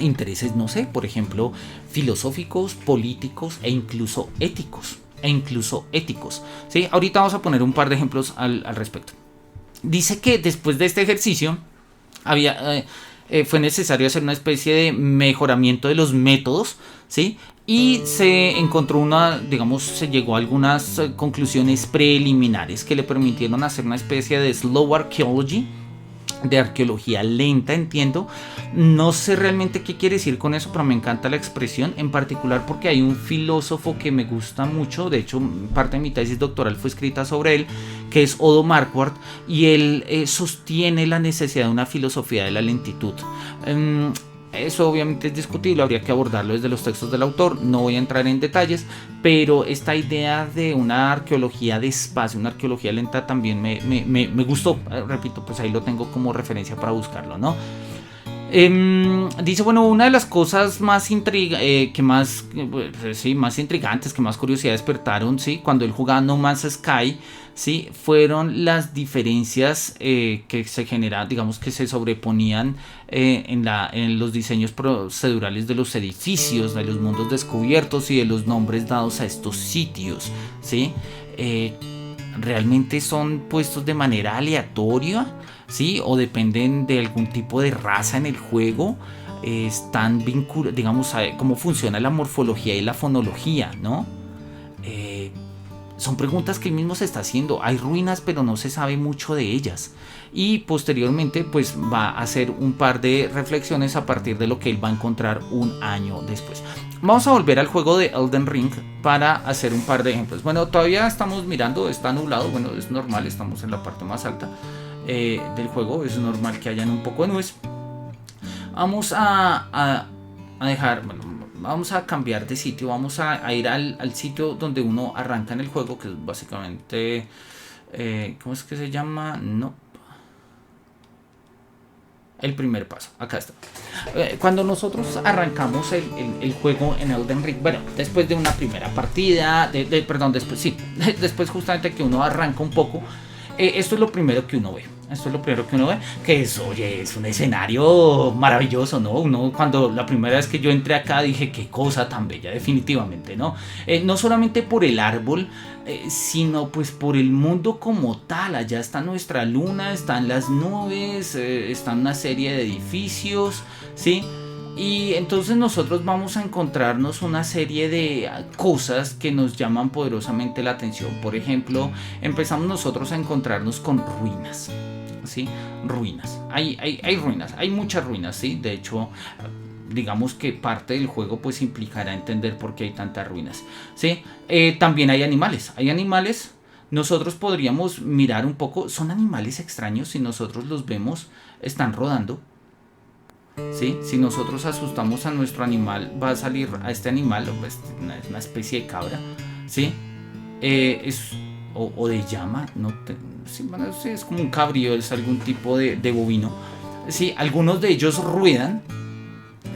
intereses, no sé, por ejemplo, filosóficos, políticos e incluso éticos. ¿Sí? Ahorita vamos a poner un par de ejemplos al respecto. Dice que después de este ejercicio fue necesario hacer una especie de mejoramiento de los métodos, ¿sí? Y se encontró se llegó a algunas conclusiones preliminares que le permitieron hacer una especie de slow archaeology, de arqueología lenta, entiendo. No sé realmente qué quiere decir con eso, pero me encanta la expresión, en particular porque hay un filósofo que me gusta mucho. De hecho, parte de mi tesis doctoral fue escrita sobre él, que es Odo Marquardt, y él sostiene la necesidad de una filosofía de la lentitud. Eso obviamente es discutible, habría que abordarlo desde los textos del autor, no voy a entrar en detalles, pero esta idea de una arqueología de espacio, una arqueología lenta también me gustó, repito, pues ahí lo tengo como referencia para buscarlo, ¿no? Dice, bueno, una de las cosas más más intrigantes, que más curiosidad despertaron, ¿sí? Cuando él jugaba No Man's Sky, ¿sí? Fueron las diferencias que se generaban, digamos que se sobreponían en los diseños procedurales de los edificios, de los mundos descubiertos y de los nombres dados a estos sitios, ¿sí? Realmente son puestos de manera aleatoria, ¿sí? O dependen de algún tipo de raza en el juego. Están vinculados, digamos, a cómo funciona la morfología y la fonología, ¿no? Son preguntas que él mismo se está haciendo. Hay ruinas, pero no se sabe mucho de ellas. Y posteriormente, pues va a hacer un par de reflexiones a partir de lo que él va a encontrar un año después. Vamos a volver al juego de Elden Ring para hacer un par de ejemplos. Bueno, todavía estamos mirando, está nublado. Bueno, es normal, estamos en la parte más alta del juego. Es normal que hayan un poco de nubes. Vamos a dejar, bueno, vamos a cambiar de sitio. Vamos a ir al sitio donde uno arranca en el juego, que es básicamente ¿cómo es que se llama? No, el primer paso, acá está. Cuando nosotros arrancamos el juego en Elden Ring, bueno, después de una primera partida, perdón, después sí, después justamente que uno arranca un poco, esto es lo primero que uno ve. Esto es lo primero que uno ve, que es, oye, es un escenario maravilloso, ¿no? Uno, cuando la primera vez que yo entré acá dije, qué cosa tan bella, definitivamente, ¿no? No solamente por el árbol, sino pues por el mundo como tal. Allá está nuestra luna, están las nubes, están una serie de edificios, ¿sí? Y entonces nosotros vamos a encontrarnos una serie de cosas que nos llaman poderosamente la atención. Por ejemplo, empezamos nosotros a encontrarnos con ruinas, ¿sí? Ruinas. Hay ruinas, hay muchas ruinas, ¿sí? De hecho, digamos que parte del juego pues implicará entender por qué hay tantas ruinas, ¿sí? También hay animales. Nosotros podríamos mirar un poco. Son animales extraños, si nosotros los vemos, están rodando. ¿Sí? Si nosotros asustamos a nuestro animal, va a salir a este animal, pues, una especie de cabra, ¿sí? O de llama, sí, bueno, sí, es como un cabrío, es algún tipo de bovino, ¿sí? Algunos de ellos ruedan,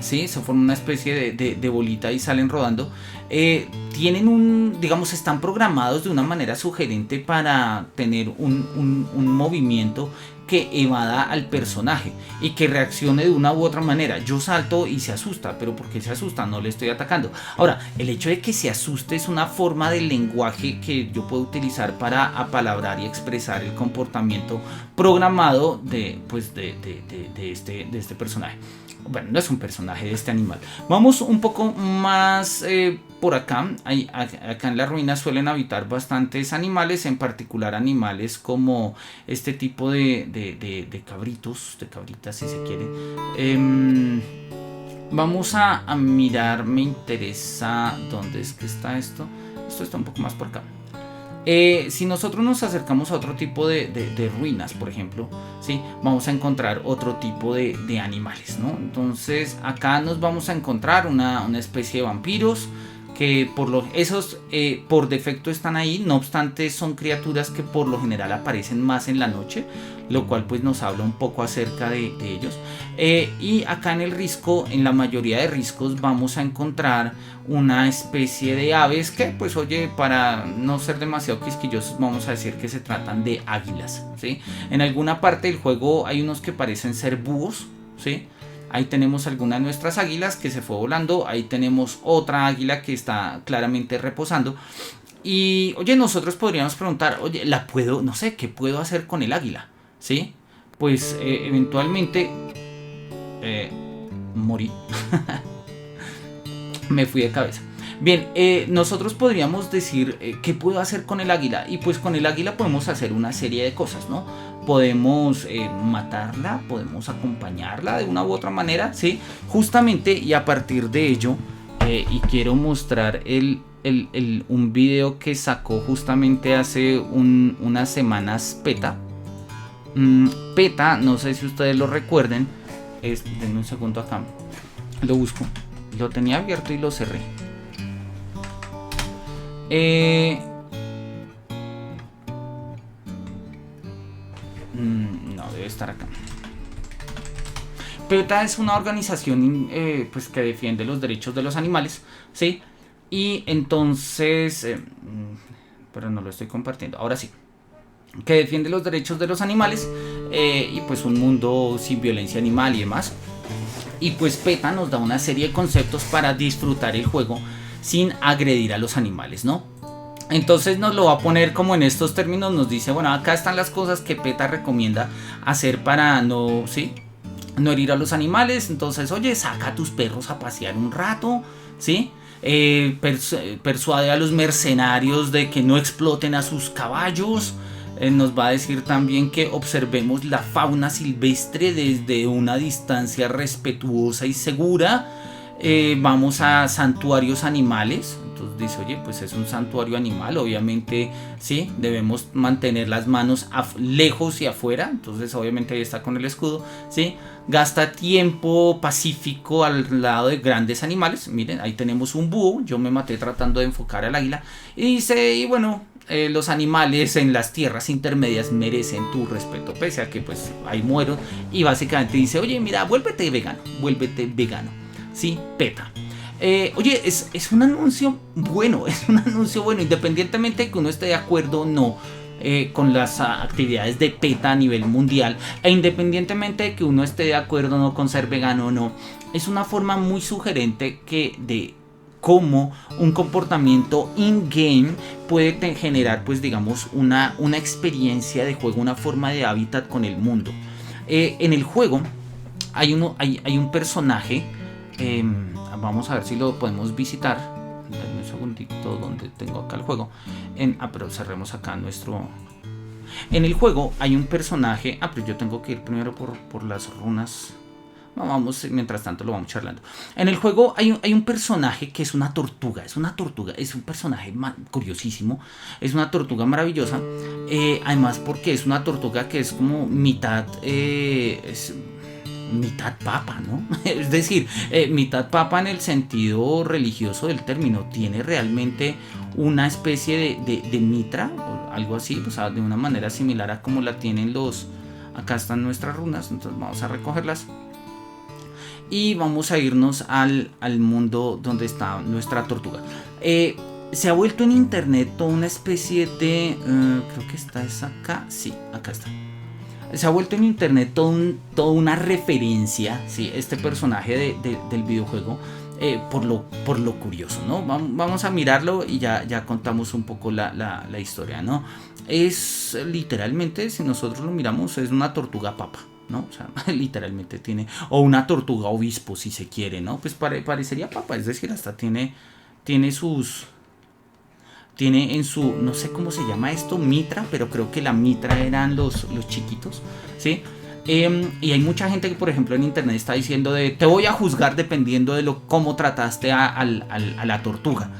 ¿sí? Se forma una especie de bolita y salen rodando. Tienen digamos, están programados de una manera sugerente para tener un movimiento que evada al personaje y que reaccione de una u otra manera. Yo salto y se asusta, pero ¿por qué se asusta? No le estoy atacando. Ahora, el hecho de que se asuste es una forma de lenguaje que yo puedo utilizar para apalabrar y expresar el comportamiento programado de este personaje. Bueno, no es un personaje, de este animal. Vamos un poco más por acá. Acá en las ruinas suelen habitar bastantes animales, en particular animales como este tipo de cabritos, de cabritas si se quiere. Vamos a mirar, me interesa dónde es que está esto. Esto está un poco más por acá. Si nosotros nos acercamos a otro tipo de ruinas, por ejemplo, ¿sí? Vamos a encontrar otro tipo de animales, ¿no? Entonces acá nos vamos a encontrar una especie de vampiros que esos por defecto están ahí. No obstante, son criaturas que por lo general aparecen más en la noche, lo cual pues nos habla un poco acerca de ellos. Y acá en el risco, en la mayoría de riscos, vamos a encontrar una especie de aves que, pues oye, para no ser demasiado quisquillosos, vamos a decir que se tratan de águilas, ¿sí? En alguna parte del juego hay unos que parecen ser búhos, ¿sí? Ahí tenemos alguna de nuestras águilas que se fue volando. Ahí tenemos otra águila que está claramente reposando. Y oye, nosotros podríamos preguntar, oye, no sé, ¿qué puedo hacer con el águila? ¿Sí? Pues eventualmente morí. Me fui de cabeza. Bien, nosotros podríamos decir ¿qué puedo hacer con el águila? Y pues con el águila podemos hacer una serie de cosas, ¿no? Podemos matarla, podemos acompañarla de una u otra manera, ¿sí? Justamente, y a partir de ello, y quiero mostrar un video que sacó justamente hace unas semanas PETA. PETA, no sé si ustedes lo recuerden, denme un segundo acá. Lo busco. Lo tenía abierto y lo cerré. No, debe estar acá. PETA es una organización pues que defiende los derechos de los animales, ¿sí? Y entonces, pero no lo estoy compartiendo, ahora sí, que defiende los derechos de los animales y pues un mundo sin violencia animal y demás. Y pues PETA nos da una serie de conceptos para disfrutar el juego sin agredir a los animales, ¿no? Entonces nos lo va a poner como en estos términos, nos dice, bueno, acá están las cosas que PETA recomienda hacer para no, ¿sí?, no herir a los animales. Entonces, oye, saca a tus perros a pasear un rato, ¿sí? Persuade a los mercenarios de que no exploten a sus caballos. Nos va a decir también que observemos la fauna silvestre desde una distancia respetuosa y segura. Vamos a santuarios animales. Entonces dice, oye, pues es un santuario animal, obviamente, sí, debemos mantener las manos lejos y afuera. Entonces obviamente ahí está con el escudo, sí. Gasta tiempo pacífico al lado de grandes animales. Miren, ahí tenemos un búho. Yo me maté tratando de enfocar al águila. Y dice, y bueno, los animales en las tierras intermedias merecen tu respeto, pese a que pues ahí muero. Y básicamente dice, oye, mira, vuélvete vegano, sí, PETA. Oye, es un anuncio bueno, independientemente de que uno esté de acuerdo o no con las actividades de PETA a nivel mundial, e independientemente de que uno esté de acuerdo o no con ser vegano o no, es una forma muy sugerente de cómo un comportamiento in-game puede generar, pues digamos, una experiencia de juego, una forma de hábitat con el mundo. En el juego hay un personaje, vamos a ver si lo podemos visitar. Dame un segundito donde tengo acá el juego. Pero cerremos acá nuestro... En el juego hay un personaje... pero yo tengo que ir primero por las runas. Vamos, mientras tanto lo vamos charlando. En el juego hay un personaje que es una tortuga. Es un personaje curiosísimo. Es una tortuga maravillosa. Además porque es una tortuga que es como mitad... mitad papa, ¿no? Es decir, mitad papa en el sentido religioso del término. Tiene realmente una especie de mitra, o algo así, o sea, de una manera similar a como la tienen los... Acá están nuestras runas, entonces vamos a recogerlas. Y vamos a irnos al mundo donde está nuestra tortuga. Se ha vuelto en internet toda una especie de... creo que es acá. Sí, acá está. Se ha vuelto en internet toda una referencia, ¿sí? Este personaje del videojuego, por lo curioso, ¿no? Vamos a mirarlo y ya contamos un poco la historia, ¿no? Es literalmente, si nosotros lo miramos, es una tortuga papa, ¿no? O sea, literalmente tiene... O una tortuga obispo, si se quiere, ¿no? Pues parecería papa, es decir, hasta tiene sus... Tiene en su, no sé cómo se llama esto, mitra, pero creo que la mitra eran los chiquitos, ¿sí? Y hay mucha gente que, por ejemplo, en internet está diciendo te voy a juzgar dependiendo de cómo trataste a la tortuga.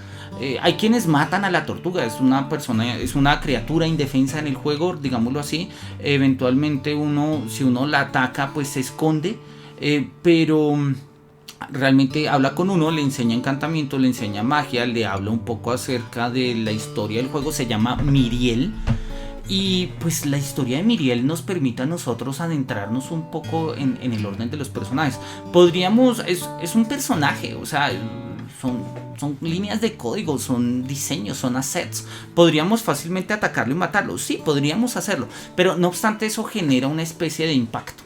Hay quienes matan a la tortuga, es una criatura indefensa en el juego, digámoslo así. Eventualmente si uno la ataca, pues se esconde, pero... realmente habla con uno, le enseña encantamiento, le enseña magia, le habla un poco acerca de la historia del juego. Se llama Miriel. Y pues la historia de Miriel nos permite a nosotros adentrarnos un poco en el orden de los personajes. Es un personaje, o sea, son líneas de código, son diseños, son assets. Podríamos fácilmente atacarlo y matarlo, sí, podríamos hacerlo, pero no obstante eso genera una especie de impacto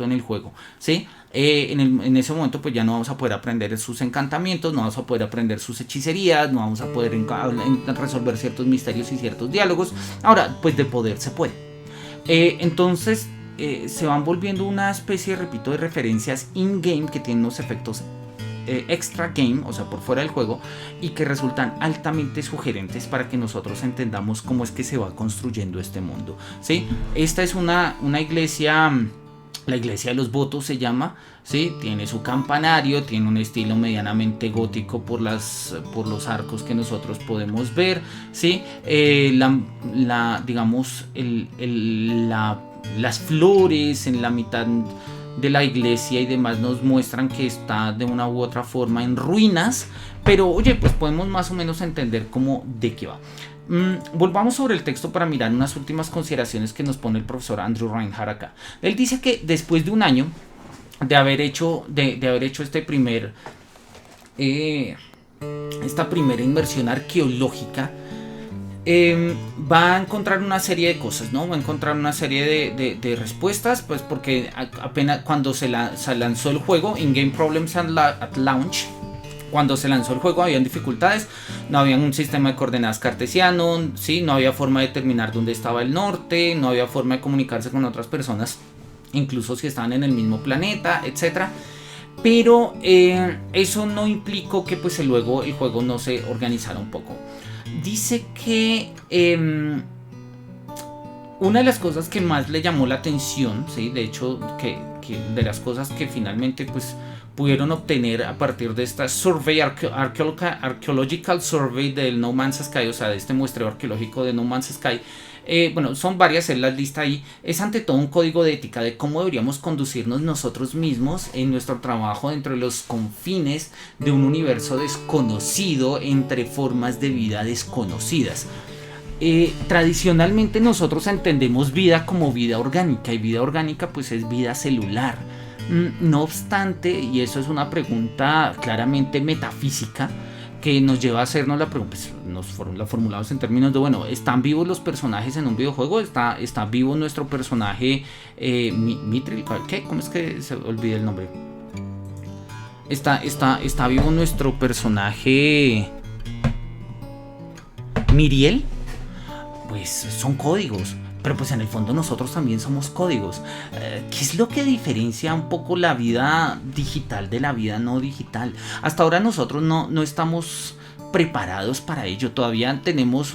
en el juego, ¿sí? En ese momento pues ya no vamos a poder aprender sus encantamientos, no vamos a poder aprender sus hechicerías, no vamos a poder resolver ciertos misterios y ciertos diálogos. Ahora, pues de poder se puede. Entonces se van volviendo una especie, repito, de referencias in-game que tienen unos efectos extra game, o sea, por fuera del juego, y que resultan altamente sugerentes para que nosotros entendamos cómo es que se va construyendo este mundo, ¿sí? Esta es una iglesia, la iglesia de los votos se llama, ¿sí? Tiene su campanario, tiene un estilo medianamente gótico por los arcos que nosotros podemos ver, ¿sí? Digamos, las flores en la mitad de la iglesia y demás nos muestran que está de una u otra forma en ruinas, pero oye, pues podemos más o menos entender cómo de qué va. Volvamos sobre el texto para mirar unas últimas consideraciones que nos pone el profesor Andrew Reinhardt acá. Él dice que después de un año de haber hecho esta primera inmersión arqueológica, va a encontrar una serie de cosas, ¿no? Va a encontrar una serie de respuestas, pues porque apenas cuando se lanzó el juego, In-Game Problems at Launch, cuando se lanzó el juego habían dificultades, no había un sistema de coordenadas cartesiano, ¿sí? No había forma de determinar dónde estaba el norte, no había forma de comunicarse con otras personas, incluso si estaban en el mismo planeta, etcétera. Pero eso no implicó que pues luego el juego no se organizara un poco. Dice que una de las cosas que más le llamó la atención, ¿sí? De hecho, que de las cosas que finalmente pues pudieron obtener a partir de esta survey archaeological survey del No Man's Sky, o sea, de este muestreo arqueológico de No Man's Sky, bueno, son varias, él las lista ahí, es ante todo un código de ética de cómo deberíamos conducirnos nosotros mismos en nuestro trabajo dentro de los confines de un universo desconocido entre formas de vida desconocidas. Tradicionalmente nosotros entendemos vida como vida orgánica, y vida orgánica pues es vida celular. No obstante, y eso es una pregunta claramente metafísica que nos lleva a hacernos la pregunta, pues, la formulamos en términos de, bueno, ¿están vivos los personajes en un videojuego? ¿Está vivo nuestro personaje Mithril? ¿Qué? ¿Cómo es que se olvida el nombre? ¿Está vivo nuestro personaje Miriel? Pues son códigos, pero pues en el fondo nosotros también somos códigos. ¿Qué es lo que diferencia un poco la vida digital de la vida no digital? Hasta ahora nosotros no estamos preparados para ello. Todavía tenemos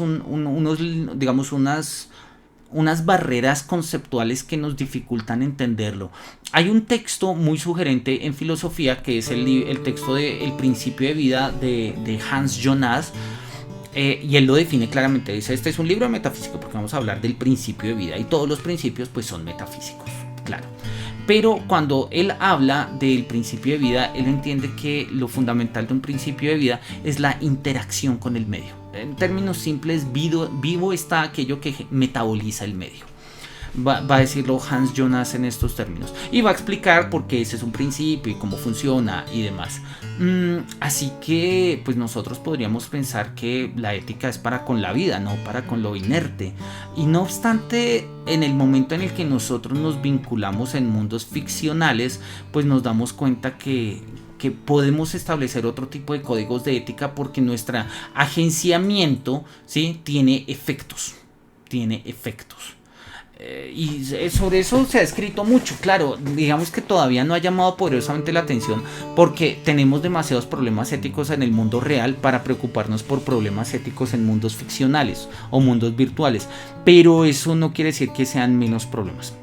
unas barreras conceptuales que nos dificultan entenderlo. Hay un texto muy sugerente en filosofía que es el texto de El principio de vida de Hans Jonas. Y él lo define claramente, dice, este es un libro de metafísica porque vamos a hablar del principio de vida y todos los principios pues son metafísicos, claro. Pero cuando él habla del principio de vida, él entiende que lo fundamental de un principio de vida es la interacción con el medio. En términos simples, vivo está aquello que metaboliza el medio. Va a decirlo Hans Jonas en estos términos y va a explicar por qué ese es un principio y cómo funciona y demás. Así que pues nosotros podríamos pensar que la ética es para con la vida, no para con lo inerte. Y no obstante, en el momento en el que nosotros nos vinculamos en mundos ficcionales, pues nos damos cuenta que podemos establecer otro tipo de códigos de ética porque nuestro agenciamiento, ¿sí? tiene efectos. Y sobre eso se ha escrito mucho, claro, digamos que todavía no ha llamado poderosamente la atención porque tenemos demasiados problemas éticos en el mundo real para preocuparnos por problemas éticos en mundos ficcionales o mundos virtuales, pero eso no quiere decir que sean menos problemáticos.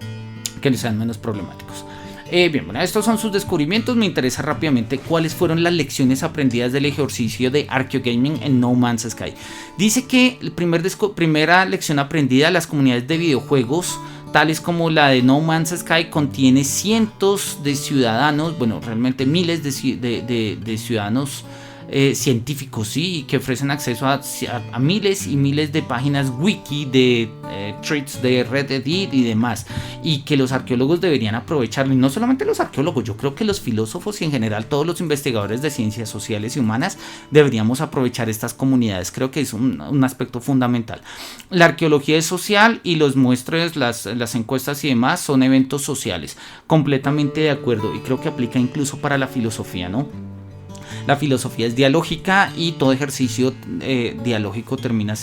Bien, bueno, estos son sus descubrimientos. Me interesa rápidamente cuáles fueron las lecciones aprendidas del ejercicio de Archeogaming en No Man's Sky. Dice que la primera lección aprendida: las comunidades de videojuegos tales como la de No Man's Sky contiene cientos de ciudadanos, bueno, realmente miles de ciudadanos científicos, ¿sí? Que ofrecen acceso a miles y miles de páginas wiki, de threads de Reddit y demás, y que los arqueólogos deberían aprovecharlo. Y no solamente los arqueólogos, yo creo que los filósofos y en general todos los investigadores de ciencias sociales y humanas deberíamos aprovechar estas comunidades. Creo que es un aspecto fundamental. La arqueología es social y los muestros, las encuestas y demás son eventos sociales. Completamente de acuerdo, y creo que aplica incluso para la filosofía, ¿no? La filosofía es dialógica y todo ejercicio dialógico termina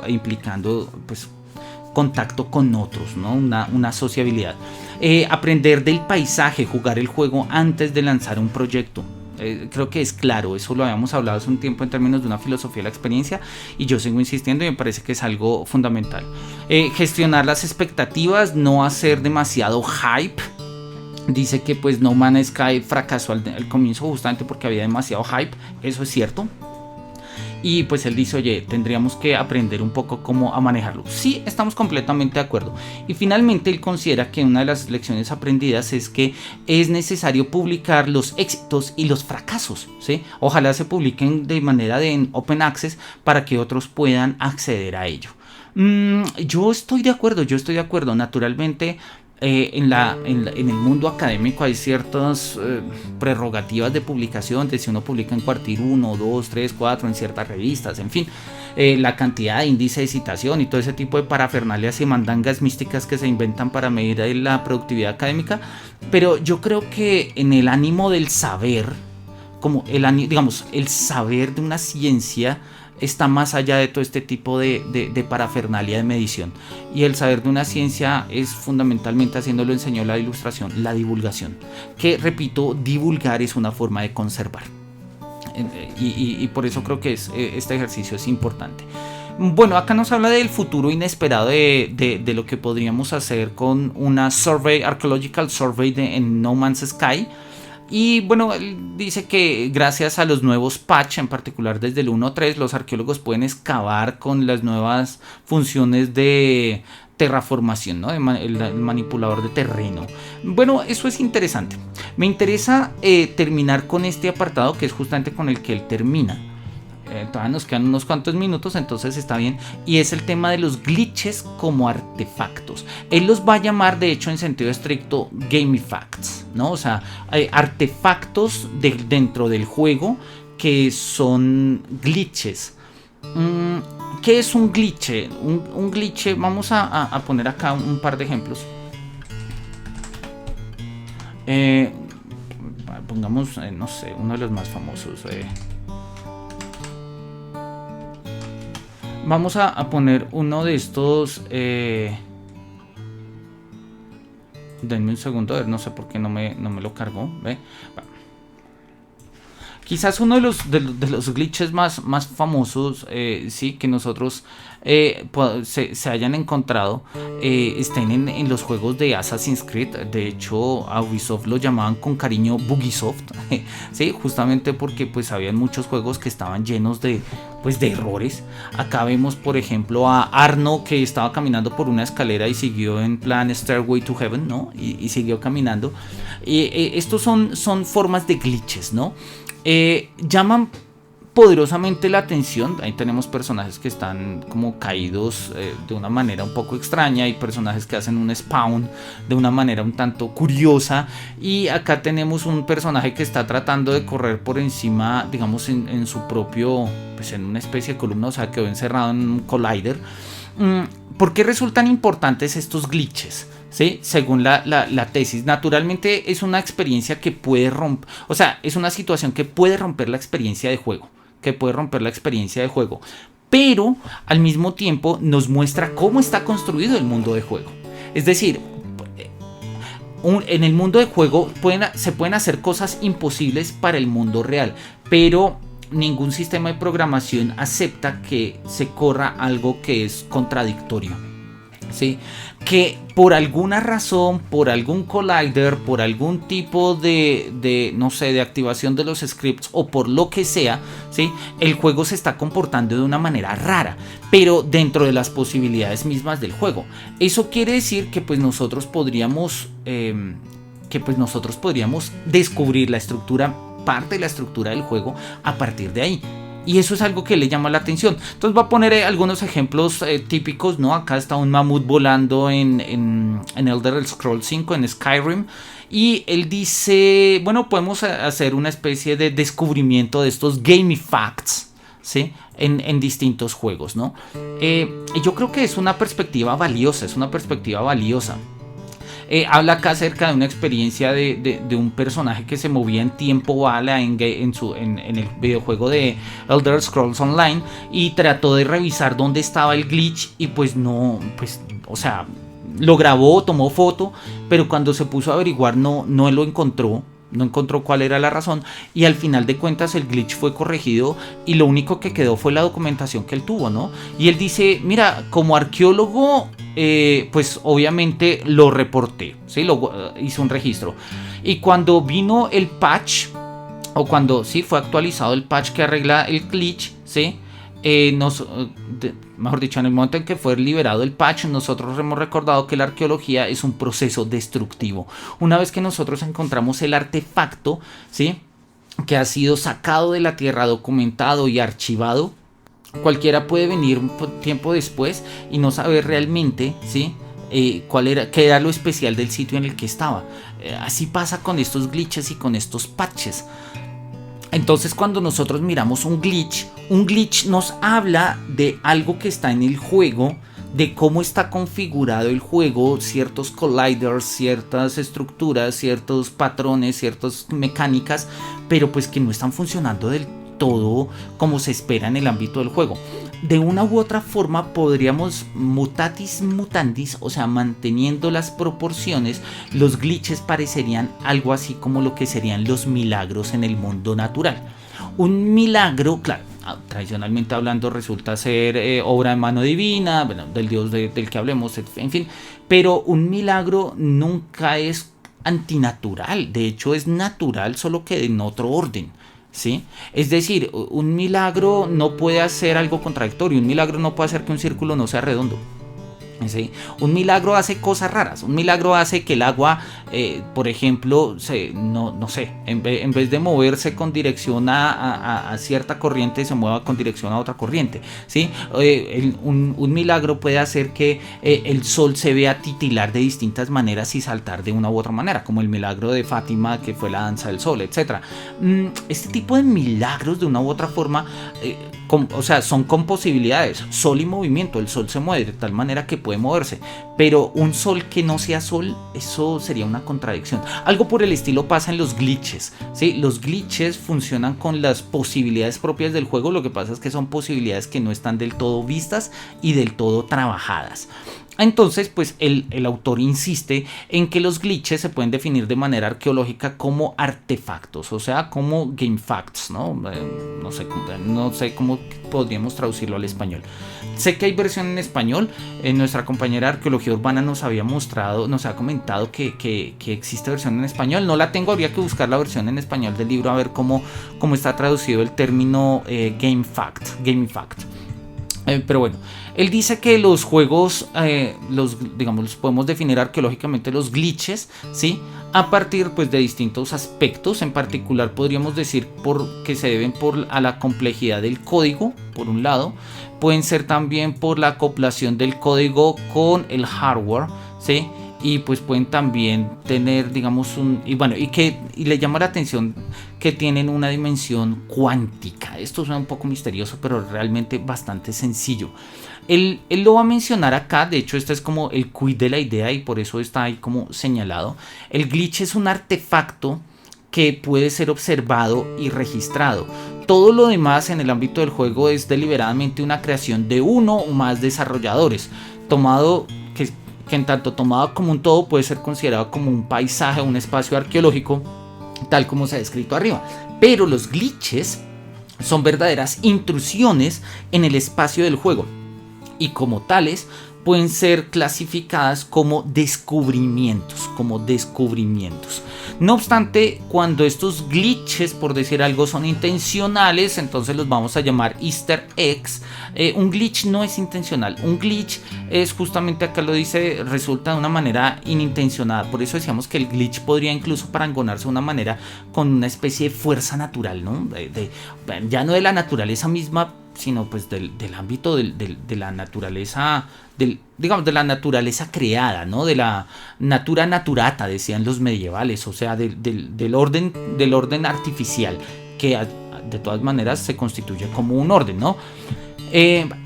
implicando pues contacto con otros, ¿no? Una sociabilidad. Aprender del paisaje, jugar el juego antes de lanzar un proyecto. Creo que es claro, eso lo habíamos hablado hace un tiempo en términos de una filosofía de la experiencia y yo sigo insistiendo y me parece que es algo fundamental. Gestionar las expectativas, no hacer demasiado hype. Dice que pues No Man's Sky fracasó al comienzo justamente porque había demasiado hype, eso es cierto. Y pues él dice, oye, tendríamos que aprender un poco cómo a manejarlo. Sí, estamos completamente de acuerdo. Y finalmente él considera que una de las lecciones aprendidas es que es necesario publicar los éxitos y los fracasos, ¿sí? Ojalá se publiquen de manera de open access para que otros puedan acceder a ello. Yo estoy de acuerdo. Naturalmente, en el mundo académico hay ciertas prerrogativas de publicación, de si uno publica en Quartil 1, 2, 3, 4 en ciertas revistas, en fin, la cantidad de índice de citación y todo ese tipo de parafernalias y mandangas místicas que se inventan para medir la productividad académica, pero yo creo que en el ánimo del saber, como el saber de una ciencia está más allá de todo este tipo de parafernalia de medición. Y el saber de una ciencia es fundamentalmente, haciéndolo enseñó la ilustración, la divulgación. Que, repito, divulgar es una forma de conservar. Y por eso creo que este ejercicio es importante. Bueno, acá nos habla del futuro inesperado de lo que podríamos hacer con una archaeological survey en No Man's Sky. Y bueno, él dice que gracias a los nuevos patch, en particular desde el 1.3, los arqueólogos pueden excavar con las nuevas funciones de terraformación, ¿no? El manipulador de terreno. Bueno, eso es interesante. Me interesa terminar con este apartado, que es justamente con el que él termina. Todavía nos quedan unos cuantos minutos, entonces está bien. Y es el tema de los glitches como artefactos. Él los va a llamar, de hecho, en sentido estricto, gamefacts, ¿no? O sea, artefactos dentro del juego que son glitches. ¿Qué es un glitch? Un glitch, vamos a poner acá un par de ejemplos. Pongamos, no sé, uno de los más famosos. Vamos a poner uno de estos. Denme un segundo, a ver, no sé por qué no me lo cargó. ¿Ve? Quizás uno de los glitches más famosos, sí, que nosotros se hayan encontrado, estén en los juegos de Assassin's Creed. De hecho, a Ubisoft lo llamaban con cariño Bugisoft, sí, justamente porque pues habían muchos juegos que estaban llenos de errores. Acá vemos, por ejemplo, a Arno, que estaba caminando por una escalera y siguió en plan Stairway to Heaven, ¿no? Y siguió caminando. Estos son formas de glitches, ¿no? Llaman poderosamente la atención. Ahí tenemos personajes que están como caídos de una manera un poco extraña, y personajes que hacen un spawn de una manera un tanto curiosa, y acá tenemos un personaje que está tratando de correr por encima, digamos, en su propio, pues en una especie de columna, o sea, quedó encerrado en un collider. ¿Por qué resultan importantes estos glitches? ¿Sí? Según la tesis, naturalmente es una experiencia que puede romper, o sea, es una situación que puede romper la experiencia de juego, pero al mismo tiempo nos muestra cómo está construido el mundo de juego. Es decir, en el mundo de juego se pueden hacer cosas imposibles para el mundo real, pero ningún sistema de programación acepta que se corra algo que es contradictorio. ¿Sí? Que por alguna razón, por algún collider, por algún tipo de no sé, de activación de los scripts o por lo que sea, ¿sí? El juego se está comportando de una manera rara, pero dentro de las posibilidades mismas del juego. Eso quiere decir que pues nosotros podríamos descubrir la estructura, parte de la estructura del juego a partir de ahí. Y eso es algo que le llama la atención. Entonces va a poner algunos ejemplos típicos, ¿no? Acá está un mamut volando en Elder Scrolls 5, en Skyrim. Y él dice, bueno, podemos hacer una especie de descubrimiento de estos gamefacts, ¿sí? En distintos juegos, ¿no? Y yo creo que es una perspectiva valiosa, habla acá acerca de una experiencia de un personaje que se movía en tiempo bala en el videojuego de Elder Scrolls Online, y trató de revisar dónde estaba el glitch y pues no, pues, o sea, lo grabó, tomó foto, pero cuando se puso a averiguar no lo encontró. No encontró cuál era la razón, y al final de cuentas el glitch fue corregido y lo único que quedó fue la documentación que él tuvo, ¿no? Y él dice, mira, como arqueólogo, pues obviamente lo reporté, ¿sí? Hice un registro. Y cuando vino el patch, o cuando sí fue actualizado el patch que arregla el glitch, ¿sí? mejor dicho, en el momento en que fue liberado el patch, nosotros hemos recordado que la arqueología es un proceso destructivo. Una vez que nosotros encontramos el artefacto, ¿sí?, que ha sido sacado de la tierra, documentado y archivado, cualquiera puede venir un tiempo después y no saber realmente, ¿sí?, qué era lo especial del sitio en el que estaba. Así pasa con estos glitches y con estos patches. Entonces, cuando nosotros miramos un glitch nos habla de algo que está en el juego, de cómo está configurado el juego, ciertos colliders, ciertas estructuras, ciertos patrones, ciertas mecánicas, pero pues que no están funcionando del todo como se espera en el ámbito del juego. De una u otra forma podríamos, mutatis mutandis, o sea, manteniendo las proporciones, los glitches parecerían algo así como lo que serían los milagros en el mundo natural. Un milagro, claro, tradicionalmente hablando resulta ser obra de mano divina, bueno, del dios del que hablemos, en fin, pero un milagro nunca es antinatural, de hecho es natural, solo que en otro orden. ¿Sí? Es decir, un milagro no puede hacer algo contradictorio, un milagro no puede hacer que un círculo no sea redondo. ¿Sí? Un milagro hace cosas raras, un milagro hace que el agua, por ejemplo, no sé, en vez de moverse con dirección a cierta corriente, se mueva con dirección a otra corriente, ¿sí? Un milagro puede hacer que el sol se vea titilar de distintas maneras y saltar de una u otra manera, como el milagro de Fátima, que fue la danza del sol, etc. Este tipo de milagros, de una u otra forma, o sea, son con posibilidades, sol y movimiento. El sol se mueve de tal manera que puede moverse, pero un sol que no sea sol, eso sería una contradicción. Algo por el estilo pasa en los glitches, ¿sí? Los glitches funcionan con las posibilidades propias del juego, lo que pasa es que son posibilidades que no están del todo vistas y del todo trabajadas. Entonces, pues el autor insiste en que los glitches se pueden definir de manera arqueológica como artefactos, o sea, como game facts, ¿no? No sé cómo podríamos traducirlo al español. Sé que hay versión en español. Nuestra compañera de arqueología urbana nos ha comentado que existe versión en español. No la tengo, habría que buscar la versión en español del libro a ver cómo está traducido el término game fact. Pero bueno, él dice que los juegos, los podemos definir arqueológicamente los glitches, ¿sí?, a partir pues de distintos aspectos. En particular podríamos decir que se deben a la complejidad del código, por un lado. Pueden ser también por la acoplación del código con el hardware, ¿sí?, y pues pueden también tener, digamos, y le llama la atención que tienen una dimensión cuántica. Esto suena un poco misterioso, pero realmente bastante sencillo. Él lo va a mencionar acá. De hecho, este es como el quid de la idea y por eso está ahí como señalado. El glitch es un artefacto que puede ser observado y registrado. Todo lo demás en el ámbito del juego es deliberadamente una creación de uno o más desarrolladores, que en tanto tomado como un todo puede ser considerado como un paisaje, un espacio arqueológico, tal como se ha descrito arriba. Pero los glitches son verdaderas intrusiones en el espacio del juego y como tales pueden ser clasificadas como descubrimientos. No obstante, cuando estos glitches, por decir algo, son intencionales, entonces los vamos a llamar easter eggs. Un glitch no es intencional. Un glitch es justamente, acá lo dice, resulta de una manera inintencionada. Por eso decíamos que el glitch podría incluso parangonarse de una manera con una especie de fuerza natural, ¿no? Ya no de la naturaleza misma, sino pues del ámbito de la naturaleza, de la naturaleza creada, ¿no? De la natura naturata, decían los medievales, o sea, del orden artificial, que de todas maneras se constituye como un orden, ¿no?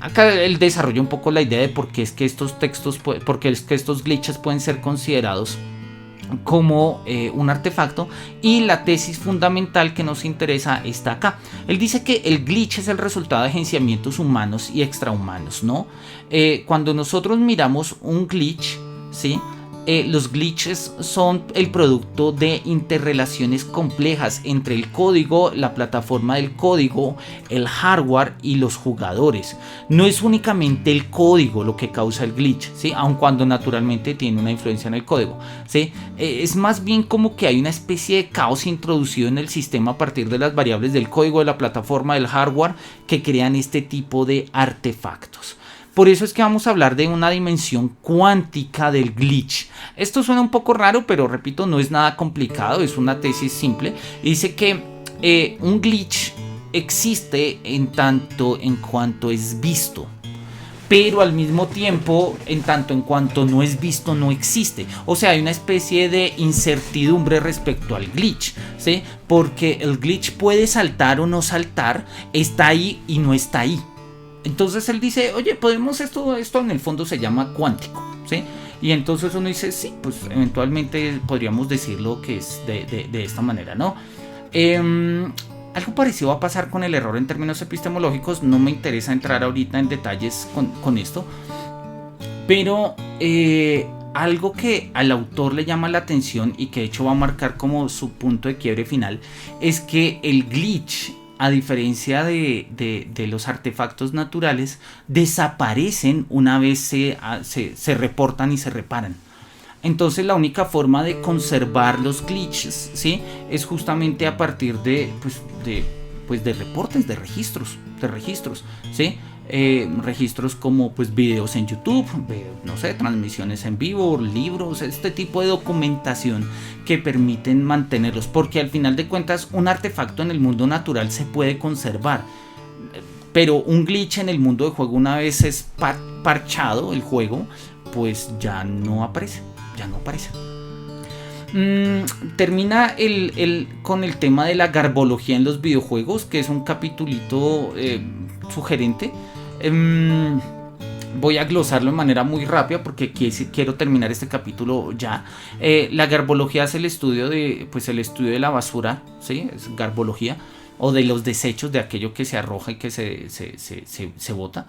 Acá él desarrolla un poco la idea de por qué es que estos glitches pueden ser considerados como un artefacto, y la tesis fundamental que nos interesa está acá. Él dice que el glitch es el resultado de agenciamientos humanos y extrahumanos, ¿no? Cuando nosotros miramos un glitch, ¿sí?, los glitches son el producto de interrelaciones complejas entre el código, la plataforma del código, el hardware y los jugadores. No es únicamente el código lo que causa el glitch, ¿sí? Aun cuando naturalmente tiene una influencia en el código, ¿sí? Es más bien como que hay una especie de caos introducido en el sistema a partir de las variables del código, de la plataforma, del hardware, que crean este tipo de artefactos. Por eso es que vamos a hablar de una dimensión cuántica del glitch. Esto suena un poco raro, pero repito, no es nada complicado, es una tesis simple. Dice que un glitch existe en tanto en cuanto es visto, pero al mismo tiempo, en tanto en cuanto no es visto, no existe. O sea, hay una especie de incertidumbre respecto al glitch, ¿sí? Porque el glitch puede saltar o no saltar, está ahí y no está ahí. Entonces él dice, oye, podemos esto en el fondo se llama cuántico, ¿sí? Y entonces uno dice, sí, pues eventualmente podríamos decirlo que es de esta manera, ¿no? Algo parecido va a pasar con el error en términos epistemológicos. No me interesa entrar ahorita en detalles con esto, pero algo que al autor le llama la atención y que de hecho va a marcar como su punto de quiebre final es que el glitch, a diferencia de los artefactos naturales, desaparecen una vez se reportan y se reparan. Entonces la única forma de conservar los glitches, ¿sí?, es justamente a partir de reportes, de registros, ¿sí? Registros como pues videos en YouTube, no sé, transmisiones en vivo, libros, este tipo de documentación que permiten mantenerlos, porque al final de cuentas un artefacto en el mundo natural se puede conservar, pero un glitch en el mundo de juego, una vez es parchado el juego, pues ya no aparece. Termina con el tema de la garbología en los videojuegos, que es un capitulito sugerente. Voy a glosarlo de manera muy rápida porque quiero terminar este capítulo ya. La garbología es el estudio de la basura, ¿sí? Es garbología, o de los desechos, de aquello que se arroja y que se bota.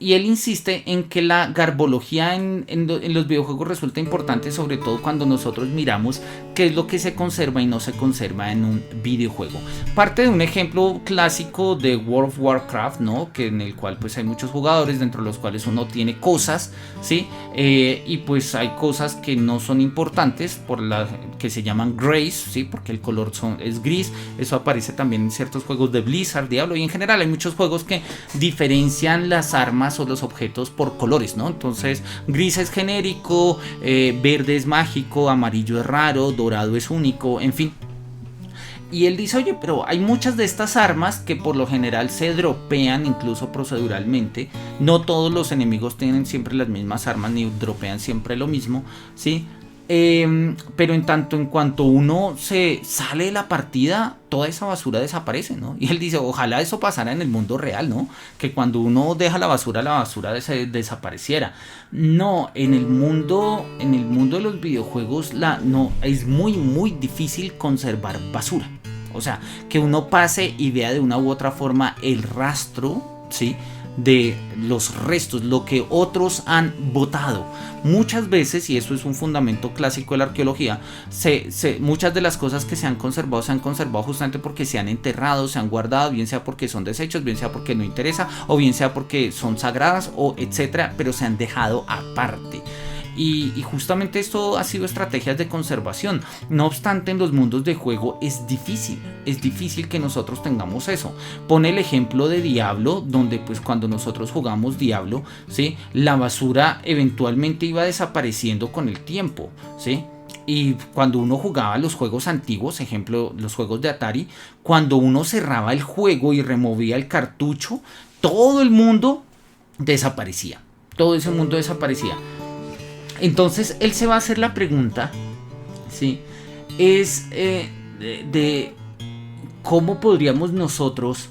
Y él insiste en que la garbología en los videojuegos resulta importante, sobre todo cuando nosotros miramos qué es lo que se conserva y no se conserva en un videojuego. Parte de un ejemplo clásico de World of Warcraft, ¿no?, que en el cual pues hay muchos jugadores, dentro de los cuales uno tiene cosas, ¿sí? Y pues hay cosas que no son importantes, que se llaman grays, ¿sí?, porque el color es gris. Eso aparece también en ciertos juegos de Blizzard, Diablo, y en general hay muchos juegos que diferencian las armas o los objetos por colores, ¿no? Entonces gris es genérico, verde es mágico, amarillo es raro, dorado es único, en fin. Y él dice, oye, pero hay muchas de estas armas que por lo general se dropean incluso proceduralmente. No todos los enemigos tienen siempre las mismas armas ni dropean siempre lo mismo, ¿sí? Pero en tanto en cuanto uno se sale de la partida, toda esa basura desaparece, ¿no? Y él dice, ojalá eso pasara en el mundo real, ¿no? Que cuando uno deja la basura desapareciera. No, en el mundo de los videojuegos es muy muy difícil conservar basura. O sea, que uno pase y vea de una u otra forma el rastro, ¿sí?, de los restos, lo que otros han botado. Muchas veces, y eso es un fundamento clásico de la arqueología, muchas de las cosas que se han conservado justamente porque se han enterrado, se han guardado, bien sea porque son desechos, bien sea porque no interesa, o bien sea porque son sagradas, o etcétera, pero se han dejado aparte. Y justamente esto ha sido estrategias de conservación. No obstante, en los mundos de juego es difícil que nosotros tengamos eso. Pone el ejemplo de Diablo, donde pues cuando nosotros jugamos Diablo, ¿sí?, la basura eventualmente iba desapareciendo con el tiempo, ¿sí? Y cuando uno jugaba los juegos antiguos, ejemplo, los juegos de Atari, cuando uno cerraba el juego y removía el cartucho, todo el mundo desaparecía. Todo ese mundo desaparecía. Entonces él se va a hacer la pregunta, ¿sí?, es de cómo podríamos nosotros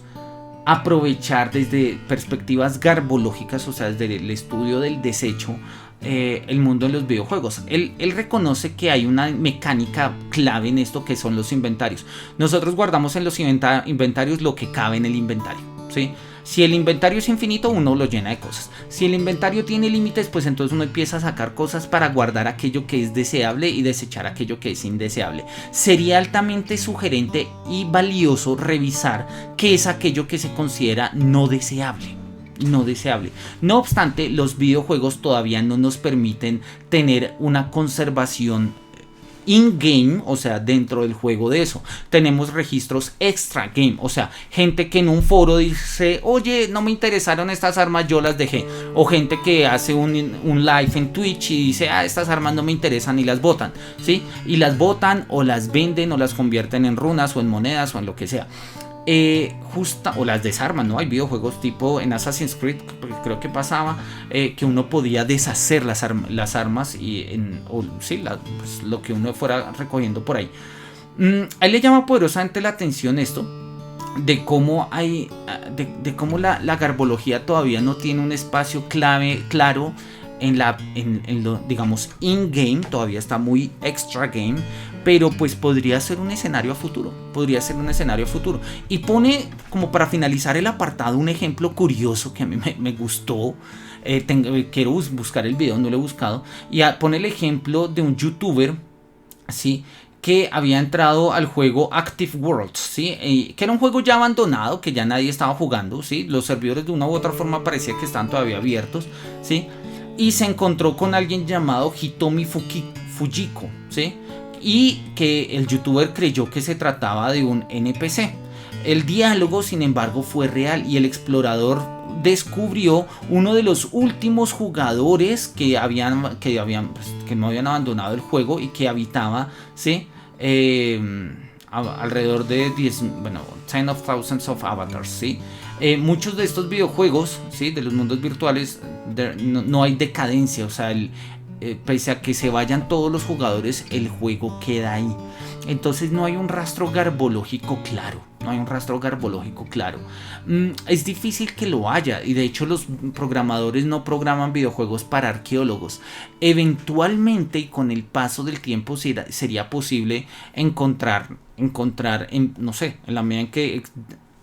aprovechar desde perspectivas garbológicas, o sea, desde el estudio del desecho, el mundo de los videojuegos. Él reconoce que hay una mecánica clave en esto, que son los inventarios. Nosotros guardamos en los inventarios lo que cabe en el inventario, ¿sí? Si el inventario es infinito, uno lo llena de cosas. Si el inventario tiene límites, pues entonces uno empieza a sacar cosas para guardar aquello que es deseable y desechar aquello que es indeseable. Sería altamente sugerente y valioso revisar qué es aquello que se considera no deseable. No obstante, los videojuegos todavía no nos permiten tener una conservación in-game, o sea, dentro del juego de eso. Tenemos registros extra-game, o sea, gente que en un foro dice, oye, no me interesaron estas armas, yo las dejé. O gente que hace un live en Twitch y dice, estas armas no me interesan y las botan, ¿sí? Y las botan o las venden o las convierten en runas o en monedas o en lo que sea. O las desarman, ¿no? Hay videojuegos tipo en Assassin's Creed, creo que pasaba, que uno podía deshacer las armas y pues, lo que uno fuera recogiendo por ahí. A él le llama poderosamente la atención esto de cómo de cómo la garbología todavía no tiene un espacio claro en lo, digamos, in-game, todavía está muy extra game, pero pues podría ser un escenario a futuro, y pone como para finalizar el apartado un ejemplo curioso que a mí me gustó. Quiero buscar el video, no lo he buscado, y pone el ejemplo de un youtuber, ¿sí?, que había entrado al juego Active Worlds, ¿sí? Que era un juego ya abandonado, que ya nadie estaba jugando, ¿sí? Los servidores de una u otra forma parecía que estaban todavía abiertos, ¿sí? Y se encontró con alguien llamado Hitomi Fujiko, ¿sí? Y que el youtuber creyó que se trataba de un NPC. El diálogo, sin embargo, fue real y el explorador descubrió uno de los últimos jugadores que no habían abandonado el juego y que habitaba, ¿sí?, alrededor de 10 of thousands of avatars, ¿sí? Muchos de estos videojuegos, ¿sí?, de los mundos virtuales, no hay decadencia, o sea, pese a que se vayan todos los jugadores, el juego queda ahí. Entonces no hay un rastro garbológico claro. Es difícil que lo haya, y de hecho los programadores no programan videojuegos para arqueólogos. Eventualmente y con el paso del tiempo sería posible encontrar no sé, en la medida en que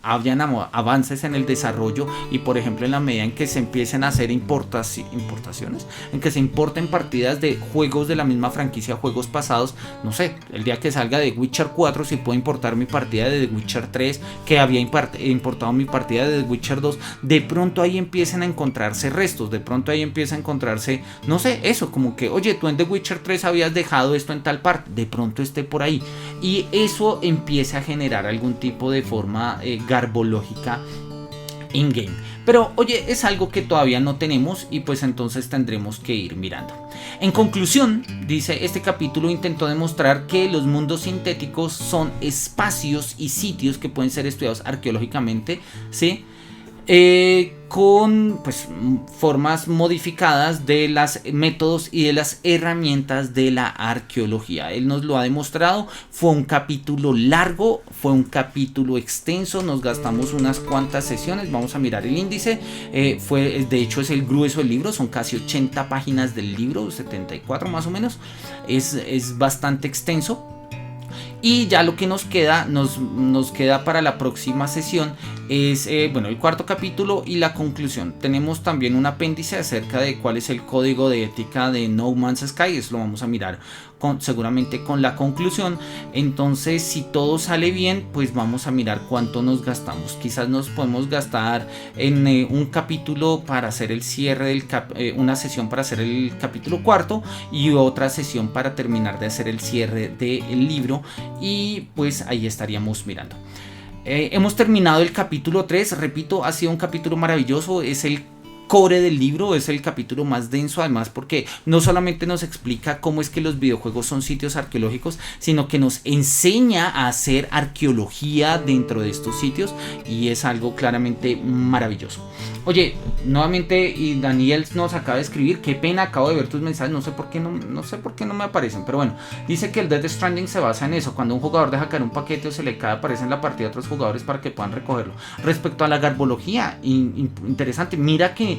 habían avances en el desarrollo y por ejemplo en la medida en que se empiecen a hacer importaciones, en que se importen partidas de juegos de la misma franquicia, juegos pasados, no sé, el día que salga de Witcher 4, si puedo importar mi partida de The Witcher 3, que había importado mi partida de The Witcher 2, de pronto ahí empiezan a encontrarse restos, de pronto ahí empieza a encontrarse, no sé, eso, como que, oye, tú en The Witcher 3 habías dejado esto en tal parte, de pronto esté por ahí, y eso empieza a generar algún tipo de forma garbológica in-game. Pero oye, es algo que todavía no tenemos y pues entonces tendremos que ir mirando. En conclusión, dice, este capítulo intentó demostrar que los mundos sintéticos son espacios y sitios que pueden ser estudiados arqueológicamente, ¿sí?, con pues formas modificadas de los métodos y de las herramientas de la arqueología. Él nos lo ha demostrado. Fue un capítulo largo, fue un capítulo extenso, nos gastamos unas cuantas sesiones. Vamos a mirar el índice. De hecho es el grueso del libro, son casi 80 páginas del libro, 74 más o menos. Es bastante extenso. Y ya lo que nos queda para la próxima sesión es el cuarto capítulo y la conclusión. Tenemos también un apéndice acerca de cuál es el código de ética de No Man's Sky. Eso lo vamos a mirar seguramente con la conclusión. Entonces, si todo sale bien, pues vamos a mirar cuánto nos gastamos. Quizás nos podemos gastar en un capítulo para hacer el cierre una sesión para hacer el capítulo cuarto y otra sesión para terminar de hacer el cierre del libro, y pues ahí estaríamos mirando. Hemos terminado el capítulo 3, repito, ha sido un capítulo maravilloso, es el core del libro, es el capítulo más denso, además porque no solamente nos explica cómo es que los videojuegos son sitios arqueológicos, sino que nos enseña a hacer arqueología dentro de estos sitios, y es algo claramente maravilloso. Oye, nuevamente, y Daniel nos acaba de escribir, qué pena, acabo de ver tus mensajes, no sé por qué no me aparecen, pero bueno, dice que el Death Stranding se basa en eso, cuando un jugador deja caer un paquete o se le cae, aparece en la partida a otros jugadores para que puedan recogerlo. Respecto a la garbología, interesante, mira que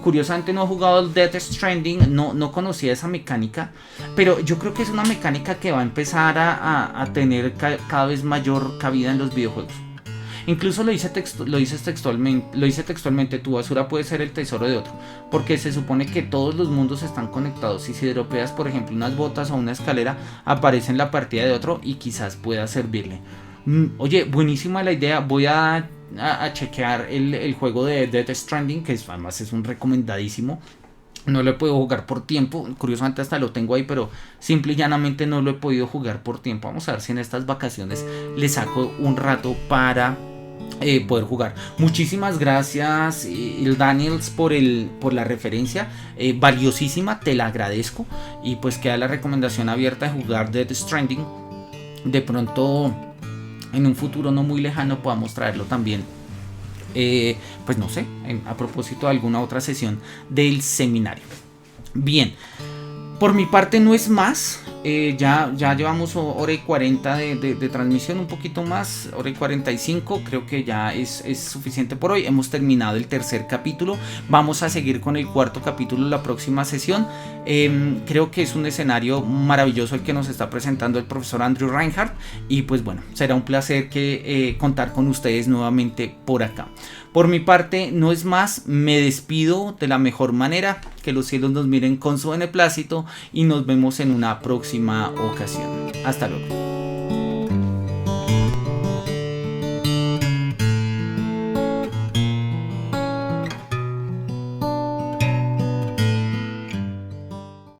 curiosamente no he jugado el Death Stranding, no conocía esa mecánica, pero yo creo que es una mecánica que va a empezar a tener cada vez mayor cabida en los videojuegos. Incluso lo dice textualmente, tu basura puede ser el tesoro de otro, porque se supone que todos los mundos están conectados y si dropeas, por ejemplo, unas botas o una escalera, aparece en la partida de otro y quizás pueda servirle. Oye, buenísima la idea. Voy a chequear el juego de Death Stranding, que además es un recomendadísimo. No lo he podido jugar por tiempo, curiosamente hasta lo tengo ahí, pero simple y llanamente no lo he podido jugar por tiempo. Vamos a ver si en estas vacaciones le saco un rato para poder jugar. Muchísimas gracias Il Daniels por la referencia, valiosísima, te la agradezco. Y pues queda la recomendación abierta de jugar Death Stranding. De pronto en un futuro no muy lejano podamos traerlo también, pues no sé, a propósito de alguna otra sesión del seminario. Bien, por mi parte no es más. Ya llevamos hora y 40 de transmisión, un poquito más, hora y 45, creo que ya es suficiente por hoy. Hemos terminado el tercer capítulo, vamos a seguir con el cuarto capítulo la próxima sesión. Creo que es un escenario maravilloso el que nos está presentando el profesor Andrew Reinhardt, y pues bueno, será un placer contar con ustedes nuevamente por acá. Por mi parte no es más, me despido de la mejor manera, que los cielos nos miren con su beneplácito y nos vemos en una próxima ocasión. Hasta luego.